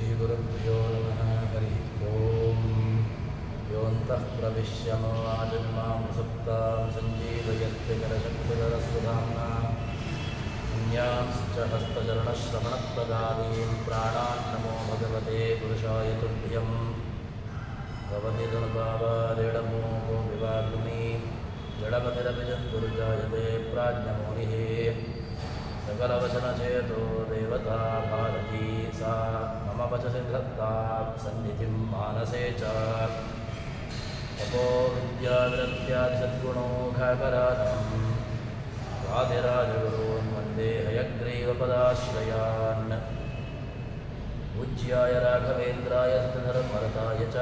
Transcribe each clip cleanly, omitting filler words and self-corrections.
श्रीगुरुभ्यो नमः हरि ओं योऽन्तः प्रविश्य ममाजन्मां सुप्तां सञ्जीवयत्यखिलशक्तिधरस्वधाम्ना अन्यांश्च हस्तचरणश्रवणप्रदादीन् प्राणान् नमो भगवते पुरुषाय तुभ्यं भवति धनुभावादेडमोहो विवाग्नि जडमतिरभिजन्तुर्जायते प्राज्ञमौलिः सकलवचनचेतो देवता भारती सा मम वचसि धत्ता सन्निधिं मानसे च तपो विद्याविरक्त्यादिसद्गुणौघकरानं वादिराजगुरून् वन्दे हयग्रीवपदाश्रयान् पूज्याय राघवेन्द्राय सतधर्मरताय च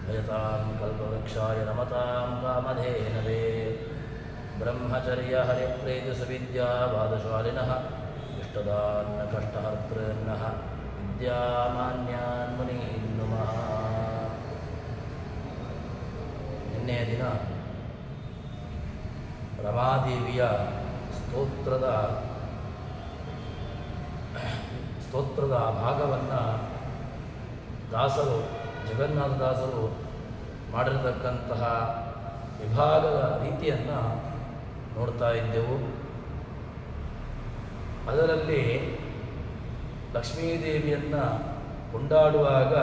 भजतां कल्पवृक्षाय नमतां कामधेनवे ब्रह्मचर्य हरिप्रीतिसुविद्यावादशालिनः इष्टदान् कष्टहर्तॄन्नः विद्यामान्यान् मुनीन् नुमः. ನಿನ್ನೆಯ ದಿನ ರಮಾದೇವಿಯ ಸ್ತೋತ್ರದ ಭಾಗವನ್ನು ದಾಸರು ಜಗನ್ನಾಥದಾಸರು ಮಾಡಿರತಕ್ಕಂತಹ ವಿಭಾಗದ ರೀತಿಯನ್ನು ನೋಡ್ತಾ ಇದ್ದೆವು. ಅದರಲ್ಲಿ ಲಕ್ಷ್ಮೀದೇವಿಯನ್ನು ಕೊಂಡಾಡುವಾಗ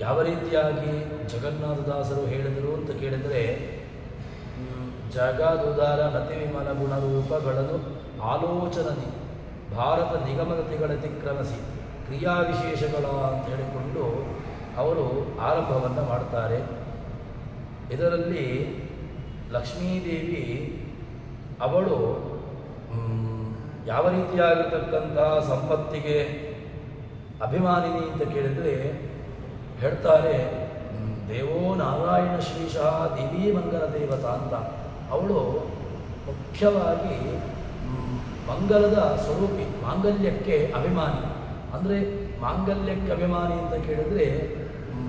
ಯಾವ ರೀತಿಯಾಗಿ ಜಗನ್ನಾಥದಾಸರು ಹೇಳಿದರು ಅಂತ ಕೇಳಿದರೆ, ಜಗದುದಾರ ನತಿ ವಿಮಲ ಗುಣರೂಪಗಳನ್ನು ಆಲೋಚನದಿ ಭಾರತ ನಿಗಮಗತಿಗಳತಿಕ್ರಮಿಸಿ ಕ್ರಿಯಾವಿಶೇಷಗಳ ಅಂತ ಹೇಳಿಕೊಂಡು ಅವರು ಆರಂಭವನ್ನು ಮಾಡ್ತಾರೆ. ಇದರಲ್ಲಿ ಲಕ್ಷ್ಮೀದೇವಿ ಅವಳು ಯಾವ ರೀತಿಯಾಗಿರ್ತಕ್ಕಂತಹ ಸಂಪತ್ತಿಗೆ ಅಭಿಮಾನಿನಿ ಅಂತ ಕೇಳಿದರೆ ಹೇಳ್ತಾರೆ, ದೇವೋ ನಾರಾಯಣ ಶ್ರೀಶಃ ದೇವಿ ಮಂಗಲ ದೇವತಾ ಅಂತ. ಅವಳು ಮುಖ್ಯವಾಗಿ ಮಂಗಲದ ಸ್ವರೂಪಿ, ಮಾಂಗಲ್ಯಕ್ಕೆ ಅಭಿಮಾನಿ. ಅಂದರೆ ಮಾಂಗಲ್ಯಕ್ಕೆ ಅಭಿಮಾನಿ ಅಂತ ಕೇಳಿದರೆ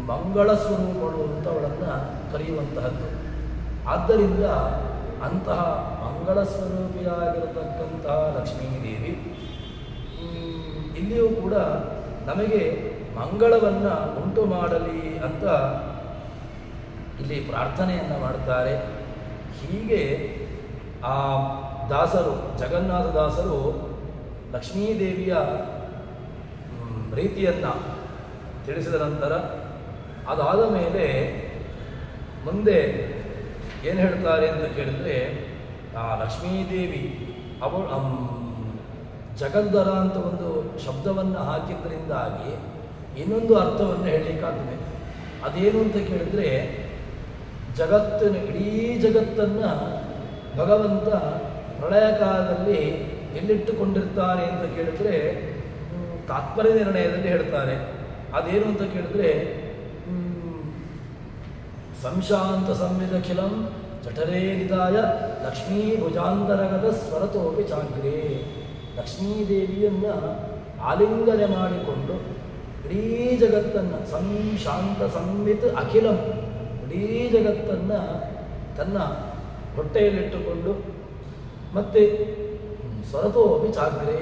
ಮಂಗಳ ಸ್ವರೂಪಗಳು ಅಂತ ಅವಳನ್ನು ಕರೆಯುವಂತಹದ್ದು. ಆದ್ದರಿಂದ ಅಂತಹ ಮಂಗಳ ಸ್ವರೂಪಿಯಾಗಿರತಕ್ಕಂತಹ ಲಕ್ಷ್ಮೀದೇವಿ ಇಲ್ಲಿಯೂ ಕೂಡ ನಮಗೆ ಮಂಗಳವನ್ನು ಉಂಟು ಮಾಡಲಿ ಅಂತ ಇಲ್ಲಿ ಪ್ರಾರ್ಥನೆಯನ್ನು ಮಾಡ್ತಾರೆ. ಹೀಗೆ ಆ ದಾಸರು, ಜಗನ್ನಾಥ ದಾಸರು ಲಕ್ಷ್ಮೀದೇವಿಯ ರೀತಿಯನ್ನು ತಿಳಿಸಿದ ನಂತರ ಅದಾದ ಮೇಲೆ ಮುಂದೆ ಏನು ಹೇಳ್ತಾರೆ ಅಂತ ಕೇಳಿದರೆ, ಆ ಲಕ್ಷ್ಮೀದೇವಿ ಅವಳು ಜಗದ್ಧರ ಅಂತ ಒಂದು ಶಬ್ದವನ್ನು ಹಾಕಿದ್ದರಿಂದಾಗಿ ಇನ್ನೊಂದು ಅರ್ಥವನ್ನು ಹೇಳಲಿಕ್ಕಾಗ್ತದೆ. ಅದೇನು ಅಂತ ಕೇಳಿದರೆ, ಇಡೀ ಜಗತ್ತನ್ನು ಭಗವಂತ ಪ್ರಳಯ ಕಾಲದಲ್ಲಿ ಎಲ್ಲಿಟ್ಟುಕೊಂಡಿರ್ತಾನೆ ಅಂತ ಕೇಳಿದರೆ ತಾತ್ಪರ್ಯ ನಿರ್ಣಯದಲ್ಲಿ ಹೇಳ್ತಾರೆ. ಅದೇನು ಅಂತ ಕೇಳಿದ್ರೆ, ಸಂಶಾಂತ ಸಂವಿದಖಿಲಂ ಜಠರೇ ನಿಧಾಯ ಲಕ್ಷ್ಮೀ ಭುಜಾಂತರಗತ ಸ್ವರತೋಪಿ ಚಾಗ್ರೇ. ಲಕ್ಷ್ಮೀದೇವಿಯನ್ನು ಆಲಿಂಗನೆ ಮಾಡಿಕೊಂಡು ಇಡೀ ಜಗತ್ತನ್ನು ಸಂಶಾಂತ ಸಂವಿತ್ ಅಖಿಲಂ, ಇಡೀ ಜಗತ್ತನ್ನು ತನ್ನ ಹೊಟ್ಟೆಯಲ್ಲಿಟ್ಟುಕೊಂಡು ಮತ್ತೆ ಸ್ವರತೋಪಿ ಚಾಗ್ರೇ,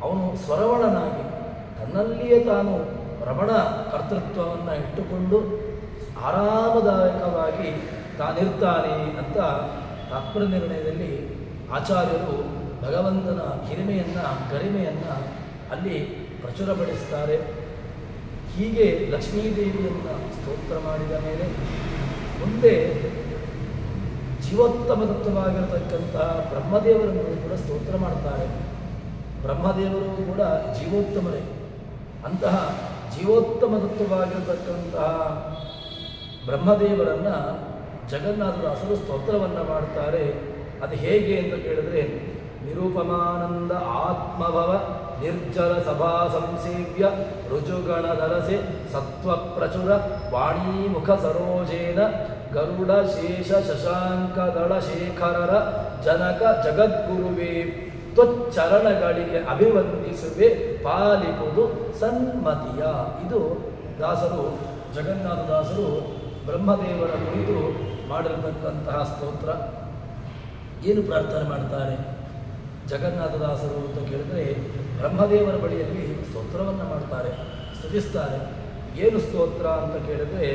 ಅವನು ಸ್ವರವಣನಾಗಿ ತನ್ನಲ್ಲಿಯೇ ತಾನು ರಮಣ ಕರ್ತೃತ್ವವನ್ನು ಇಟ್ಟುಕೊಂಡು ಆರಾಮದಾಯಕವಾಗಿ ತಾನಿರ್ತಾನೆ ಅಂತ ತಾತ್ಪರ್ಯ ನಿರ್ಣಯದಲ್ಲಿ ಆಚಾರ್ಯರು ಭಗವಂತನ ಹಿರಿಮೆಯನ್ನು, ಗರಿಮೆಯನ್ನು ಅಲ್ಲಿ ಪ್ರಚುರಪಡಿಸ್ತಾರೆ. ಹೀಗೆ ಲಕ್ಷ್ಮೀದೇವಿಯನ್ನು ಸ್ತೋತ್ರ ಮಾಡಿದ ಮೇಲೆ ಮುಂದೆ ಜೀವೋತ್ತಮ ತತ್ವವಾಗಿರತಕ್ಕಂತಹ ಬ್ರಹ್ಮದೇವರನ್ನು ಕೂಡ ಸ್ತೋತ್ರ ಮಾಡ್ತಾರೆ. ಬ್ರಹ್ಮದೇವರು ಕೂಡ ಜೀವೋತ್ತಮರೇ. ಅಂತಹ ಜೀವೋತ್ತಮ ತತ್ವವಾಗಿರತಕ್ಕಂತಹ ಬ್ರಹ್ಮದೇವರನ್ನು ಜಗನ್ನಾಥದಾಸರು ಸ್ತೋತ್ರವನ್ನು ಮಾಡ್ತಾರೆ. ಅದು ಹೇಗೆ ಅಂತ ಕೇಳಿದ್ರೆ, ನಿರುಪಮಾನಂದ ಆತ್ಮಭವ ನಿರ್ಜಲ ಸಭಾ ಸಂಸೇವ್ಯ ರುಜುಗಣಧರಸೆ ಸತ್ವ ಪ್ರಚುರ ವಾಣೀಮುಖ ಸರೋಜೇನ ಗರುಡ ಶೇಷ ಶಶಾಂಕದಳ ಶೇಖರರ ಜನಕ ಜಗದ್ಗುರುವೇ ತ್ವಚ್ಚರಣಗಳಿಗೆ ಅಭಿವಂದಿಸುವೆ ಪಾಲಿಪುದು ಸನ್ಮತಿಯ. ಇದು ದಾಸರು, ಜಗನ್ನಾಥದಾಸರು ಬ್ರಹ್ಮದೇವರ ಕುರಿತು ಮಾಡಿರತಕ್ಕಂತಹ ಸ್ತೋತ್ರ. ಏನು ಪ್ರಾರ್ಥನೆ ಮಾಡ್ತಾರೆ? ಜಗನ್ನಾಥದಾಸರು ಅಂತ ಕೇಳಿದರೆ ಬ್ರಹ್ಮದೇವರ ಬಳಿಯಲ್ಲಿ ಸ್ತೋತ್ರವನ್ನು ಮಾಡ್ತಾರೆ, ಸ್ತುತಿಸ್ತಾರೆ. ಏನು ಸ್ತೋತ್ರ ಅಂತ ಕೇಳಿದರೆ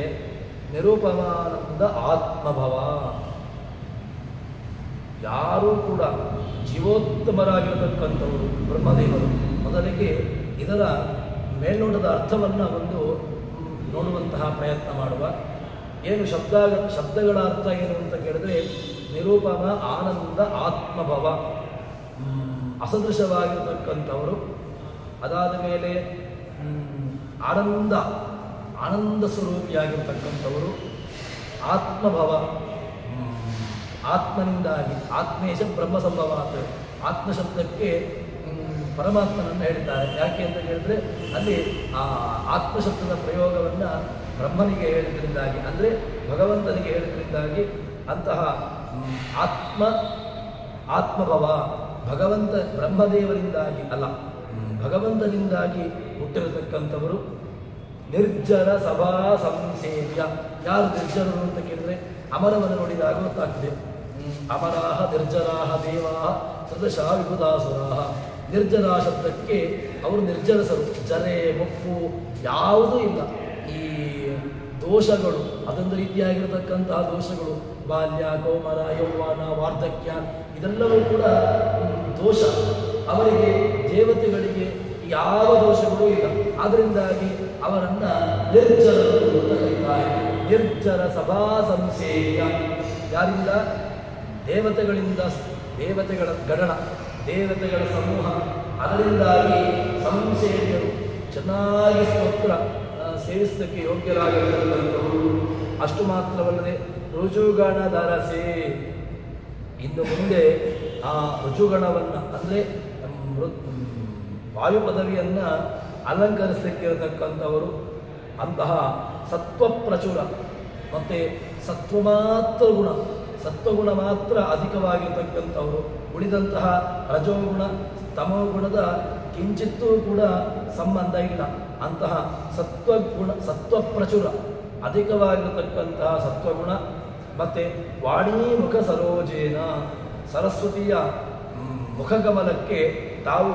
ನಿರುಪಮಾನಂದ ಆತ್ಮಭವ. ಯಾರೂ ಕೂಡ ಜೀವೋತ್ತಮರಾಗಿರತಕ್ಕಂಥವರು ಬ್ರಹ್ಮದೇವರು. ಮೊದಲಿಗೆ ಇದರ ಮೇಲ್ನೋಟದ ಅರ್ಥವನ್ನು ಒಂದು ನೋಡುವಂತಹ ಪ್ರಯತ್ನ ಮಾಡುವ. ಏನು ಶಬ್ದಗಳ ಅರ್ಥ ಏನು ಅಂತ ಕೇಳಿದ್ರೆ ನಿರೂಪಮ ಆನಂದ ಆತ್ಮಭವ, ಅಸದೃಶವಾಗಿರತಕ್ಕಂಥವರು. ಅದಾದ ಮೇಲೆ ಆನಂದ ಸ್ವರೂಪಿಯಾಗಿರ್ತಕ್ಕಂಥವರು. ಆತ್ಮಭವ, ಆತ್ಮನಿಂದಾಗಿ, ಆತ್ಮೇಶ ಬ್ರಹ್ಮ ಸಂಭವಾತ್, ಆತ್ಮಶಬ್ದಕ್ಕೆ ಪರಮಾತ್ಮನನ್ನು ಹೇಳ್ತಾರೆ. ಯಾಕೆ ಅಂತ ಹೇಳಿದ್ರೆ ಅಲ್ಲಿ ಆ ಆತ್ಮಶಬ್ದದ ಪ್ರಯೋಗವನ್ನು ಬ್ರಹ್ಮನಿಗೆ ಹೇಳಿದ್ರಿಂದಾಗಿ, ಅಂದರೆ ಭಗವಂತನಿಗೆ ಹೇಳಿದ್ರಿಂದಾಗಿ ಅಂತಹ ಆತ್ಮಭವ ಭಗವಂತ ಬ್ರಹ್ಮದೇವರಿಂದಾಗಿ ಅಲ್ಲ, ಭಗವಂತನಿಂದಾಗಿ ಹುಟ್ಟಿರತಕ್ಕಂಥವರು. ನಿರ್ಜರ ಸಭಾ ಸಂಸೇವ್ಯ. ಯಾರು ನಿರ್ಜರರು ಅಂತ ಕೇಳಿದ್ರೆ ಅಮರವನ್ನು ನೋಡಿದಾಗ ಗೊತ್ತಾಗ್ತದೆ. ಅಮರಾಹ ನಿರ್ಜರಾಹ ದೇವಾಹ ಸದೃಶಃ ವಿಬುಧಾಸುರಾಹ. ನಿರ್ಜರ ಶಬ್ದಕ್ಕೆ ಅವರು ನಿರ್ಜರಸರು. ಜರೆ ಮುಪ್ಪು ಯಾವುದೂ ಇಲ್ಲ. ಈ ದೋಷಗಳು, ಅದೊಂದು ರೀತಿಯಾಗಿರತಕ್ಕಂತಹ ದೋಷಗಳು, ಬಾಲ್ಯ, ಕೌಮಾರ, ಯೌವನ, ವಾರ್ಧಕ್ಯ, ಇದೆಲ್ಲವೂ ಕೂಡ ದೋಷ. ಅವರಿಗೆ ದೇವತೆಗಳಿಗೆ ಯಾವ ದೋಷಗಳೂ ಇಲ್ಲ. ಅದರಿಂದಾಗಿ ಅವರನ್ನು ನಿರ್ಜರರು ಅಂತ ಕರೀತಾರೆ. ನಿರ್ಜರ ಸಭಾ ಸಂಸೇವ್ಯ. ಯಾರಿಂದ? ದೇವತೆಗಳಿಂದ, ದೇವತೆಗಳ ಗಣನ, ದೇವತೆಗಳ ಸಮೂಹ, ಅದರಿಂದಾಗಿ ಸಂಸೇವ್ಯರು, ಚೆನ್ನಾಗಿ ಸ್ತೋತ್ರ ಸೇವಿಸಲಿಕ್ಕೆ ಯೋಗ್ಯರಾಗಿರತಕ್ಕಂಥವರು. ಅಷ್ಟು ಮಾತ್ರವಲ್ಲದೆ ರುಜುಗಣಧರಸೆ. ಇನ್ನು ಮುಂದೆ ಆ ರುಜುಗಣವನ್ನು ಅಂದರೆ ವಾಯು ಪದವಿಯನ್ನು ಅಲಂಕರಿಸಲಿಕ್ಕಿರತಕ್ಕಂಥವರು. ಅಂತಹ ಸತ್ವಪ್ರಚುರ ಮತ್ತು ಸತ್ವಗುಣ ಮಾತ್ರ ಅಧಿಕವಾಗಿರತಕ್ಕಂಥವರು. ಉಳಿದಂತಹ ರಜೋಗುಣ, ತಮೋಗುಣದ ಕಿಂಚಿತ್ತೂ ಕೂಡ ಸಂಬಂಧ ಇಲ್ಲ. ಅಂತಹ ಸತ್ವಪ್ರಚುರ, ಅಧಿಕವಾಗಿರತಕ್ಕಂತಹ ಸತ್ವಗುಣ. ಮತ್ತು ವಾಣೀಮುಖ ಸರೋಜೇನ, ಸರಸ್ವತಿಯ ಮುಖಕಮಲಕ್ಕೆ ತಾವು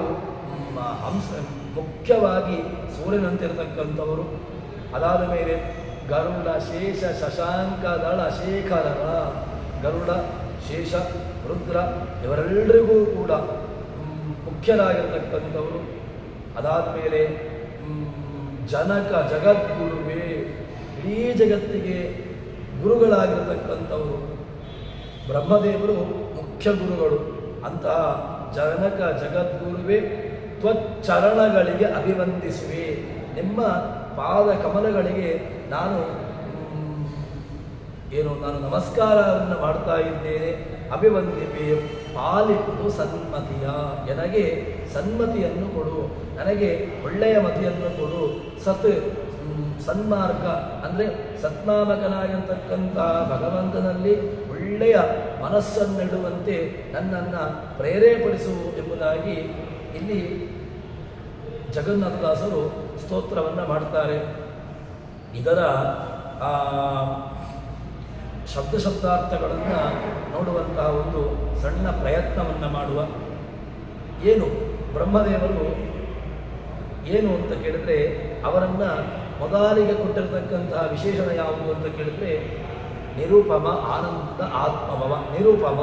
ಮುಖ್ಯವಾಗಿ ಸೂರ್ಯನಂತಿರತಕ್ಕಂಥವರು. ಅದಾದ ಮೇಲೆ ಗರುಡ ಶೇಷ ಶಶಾಂಕ ದಳ ಶೇಖರರ. ಗರುಡ, ಶೇಷ, ರುದ್ರ ಇವರೆಲ್ಲರಿಗೂ ಕೂಡ ಮುಖ್ಯರಾಗಿರತಕ್ಕಂಥವರು. ಅದಾದ ಮೇಲೆ ಜನಕ ಜಗದ್ಗುರುವೇ, ಇಡೀ ಜಗತ್ತಿಗೆ ಗುರುಗಳಾಗಿರತಕ್ಕಂಥವರು. ಬ್ರಹ್ಮದೇವರು ಮುಖ್ಯ ಗುರುಗಳು. ಅಂತಹ ಜನಕ ಜಗದ್ಗುರುವೇ ತ್ವಚ್ಚರಣಗಳಿಗೆ ಅಭಿವಂದಿಸುವೆ. ನಿಮ್ಮ ಪಾದ ಕಮಲಗಳಿಗೆ ನಾನು ನಮಸ್ಕಾರವನ್ನು ಮಾಡ್ತಾ ಇದ್ದೇನೆ. ಅಭಿವಂದಿಪೆ, ಪಾಲಿಪುದು ಸನ್ಮತಿಯ. ನನಗೆ ಸನ್ಮತಿಯನ್ನು ಕೊಡು, ನನಗೆ ಒಳ್ಳೆಯ ಮತಿಯನ್ನು ಕೊಡು. ಸನ್ಮಾರ್ಗ ಅಂದರೆ ಸತ್ನಾಮಕನಾಗಿರ್ತಕ್ಕಂಥ ಭಗವಂತನಲ್ಲಿ ಒಳ್ಳೆಯ ಮನಸ್ಸನ್ನಿಡುವಂತೆ ನನ್ನನ್ನು ಪ್ರೇರೇಪಡಿಸು ಎಂಬುದಾಗಿ ಇಲ್ಲಿ ಜಗನ್ನಾಥದಾಸರು ಸ್ತೋತ್ರವನ್ನು ಮಾಡ್ತಾರೆ. ಇದರ ಶಬ್ದಾರ್ಥಗಳನ್ನು ನೋಡುವಂತಹ ಒಂದು ಸಣ್ಣ ಪ್ರಯತ್ನವನ್ನು ಮಾಡುವ. ಏನು ಬ್ರಹ್ಮದೇವರು ಏನು ಅಂತ ಕೇಳಿದ್ರೆ ಅವರನ್ನು ಮೊದಲಿಗೆ ಕೊಟ್ಟಿರತಕ್ಕಂತಹ ವಿಶೇಷಣ ಯಾವುದು ಅಂತ ಕೇಳಿದ್ರೆ ನಿರೂಪಮ ಆನಂದ ಆತ್ಮಭವ. ನಿರೂಪಮ,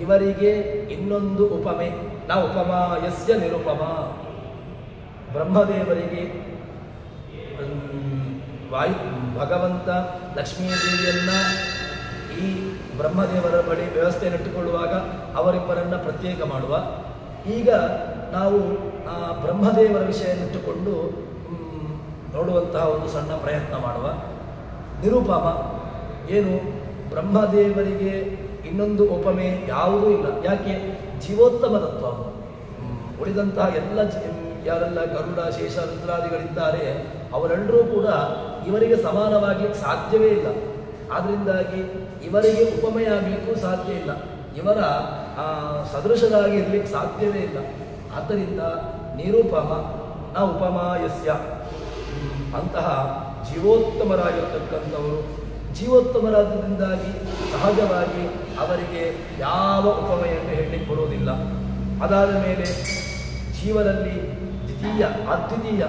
ಇವರಿಗೆ ಇನ್ನೊಂದು ಉಪಮೆ. ನಾ ಉಪಮ ಯಸ್ಯ ನಿರೂಪಮ. ಬ್ರಹ್ಮದೇವರಿಗೆ ಭಗವಂತ ಲಕ್ಷ್ಮೀದೇವಿಯನ್ನು ಈ ಬ್ರಹ್ಮದೇವರ ಬಳಿ ವ್ಯವಸ್ಥೆಯನ್ನಿಟ್ಟುಕೊಳ್ಳುವಾಗ ಅವರಿಬ್ಬರನ್ನು ಪ್ರತ್ಯೇಕ ಮಾಡುವ. ಈಗ ನಾವು ಬ್ರಹ್ಮದೇವರ ವಿಷಯನ್ನಿಟ್ಟುಕೊಂಡು ನೋಡುವಂತಹ ಒಂದು ಸಣ್ಣ ಪ್ರಯತ್ನ ಮಾಡುವ. ನಿರೂಪಮ ಏನು? ಬ್ರಹ್ಮದೇವರಿಗೆ ಇನ್ನೊಂದು ಉಪಮೆ ಯಾವುದೂ ಇಲ್ಲ. ಯಾಕೆ? ಜೀವೋತ್ತಮ ತತ್ವ. ಉಳಿದಂತಹ ಯಾರೆಲ್ಲ ಗರುಡ, ಶೇಷ, ರುದ್ರಾದಿಗಳಿದ್ದಾರೆ ಅವರೆಲ್ಲರೂ ಕೂಡ ಇವರಿಗೆ ಸಮಾನವಾಗಲಿಕ್ಕೆ ಸಾಧ್ಯವೇ ಇಲ್ಲ. ಆದ್ದರಿಂದಾಗಿ ಇವರಿಗೆ ಉಪಮೆಯಾಗಲಿಕ್ಕೂ ಸಾಧ್ಯ ಇಲ್ಲ. ಇವರ ಸದೃಶರಾಗಿ ಇರಲಿಕ್ಕೆ ಸಾಧ್ಯವೇ ಇಲ್ಲ. ಆದ್ದರಿಂದ ನಿರೂಪಮ ನ ಉಪಮಾಯಸ್ಯ. ಅಂತಹ ಜೀವೋತ್ತಮರಾಗಿರತಕ್ಕಂಥವರು. ಜೀವೋತ್ತಮರಾದ್ದರಿಂದಾಗಿ ಸಹಜವಾಗಿ ಅವರಿಗೆ ಯಾವ ಉಪಮೆಯನ್ನು ಹೇಳಲಿಕ್ಕೆ ಬರೋದಿಲ್ಲ. ಅದಾದ ಮೇಲೆ ಜೀವರಲ್ಲಿ ದ್ವಿತೀಯ ಅದ್ವಿತೀಯ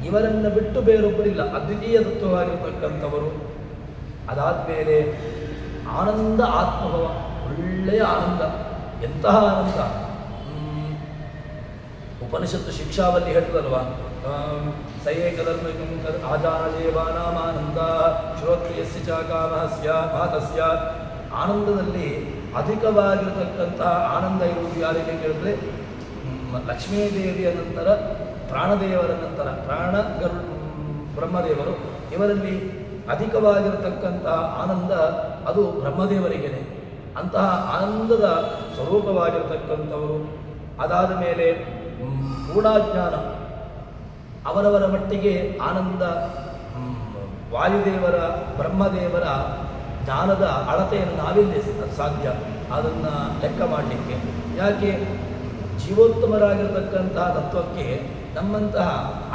ಇವರನ್ನು ಬಿಟ್ಟು ಬೇರೊಬ್ಬರಿಲ್ಲ, ಅದ್ವಿತೀಯ ತತ್ವವಾಗಿರತಕ್ಕಂಥವರು. ಅದಾದಮೇಲೆ ಆನಂದ ಆತ್ಮಭವ, ಒಳ್ಳೆಯ ಆನಂದ. ಎಂತಹ ಆನಂದ! ಉಪನಿಷತ್ತು ಶಿಕ್ಷಾವಲ್ಲಿ ಹೇಳ್ತದಲ್ವ, ಸಯೇಕಧರ್ಮ ಆಜಾನಜೇವಾನಾಮಾನಂದ ಶ್ರೋತ್ರಿಯಸ್ಯ ಚ ಕಾಮಃ ಮಾತಸ್ಯ. ಆನಂದದಲ್ಲಿ ಅಧಿಕವಾಗಿರತಕ್ಕಂತಹ ಆನಂದ ಇರುವುದು ಯಾರಿಗೆ ಕೇಳಿದ್ರೆ, ಲಕ್ಷ್ಮೀದೇವಿಯ ನಂತರ ಪ್ರಾಣದೇವರ ನಂತರ ಬ್ರಹ್ಮದೇವರು, ಇವರಲ್ಲಿ ಅಧಿಕವಾಗಿರತಕ್ಕಂತಹ ಆನಂದ ಅದು ಬ್ರಹ್ಮದೇವರಿಗೇನೆ. ಅಂತಹ ಆನಂದದ ಸ್ವರೂಪವಾಗಿರತಕ್ಕಂಥವರು. ಅದಾದ ಮೇಲೆ ಗೂಢಾಜ್ಞಾನ, ಅವರವರ ಮಟ್ಟಿಗೆ ಆನಂದ. ವಾಯುದೇವರ ಬ್ರಹ್ಮದೇವರ ಜ್ಞಾನದ ಅಳತೆಯನ್ನು ನಾವಿಲ್ಲಿ ಸಾಧ್ಯ ಅದನ್ನು ಲೆಕ್ಕ ಮಾಡಲಿಕ್ಕೆ. ಯಾಕೆ? ಜೀವೋತ್ತಮರಾಗಿರತಕ್ಕಂತಹ ತತ್ವಕ್ಕೆ ನಮ್ಮಂತಹ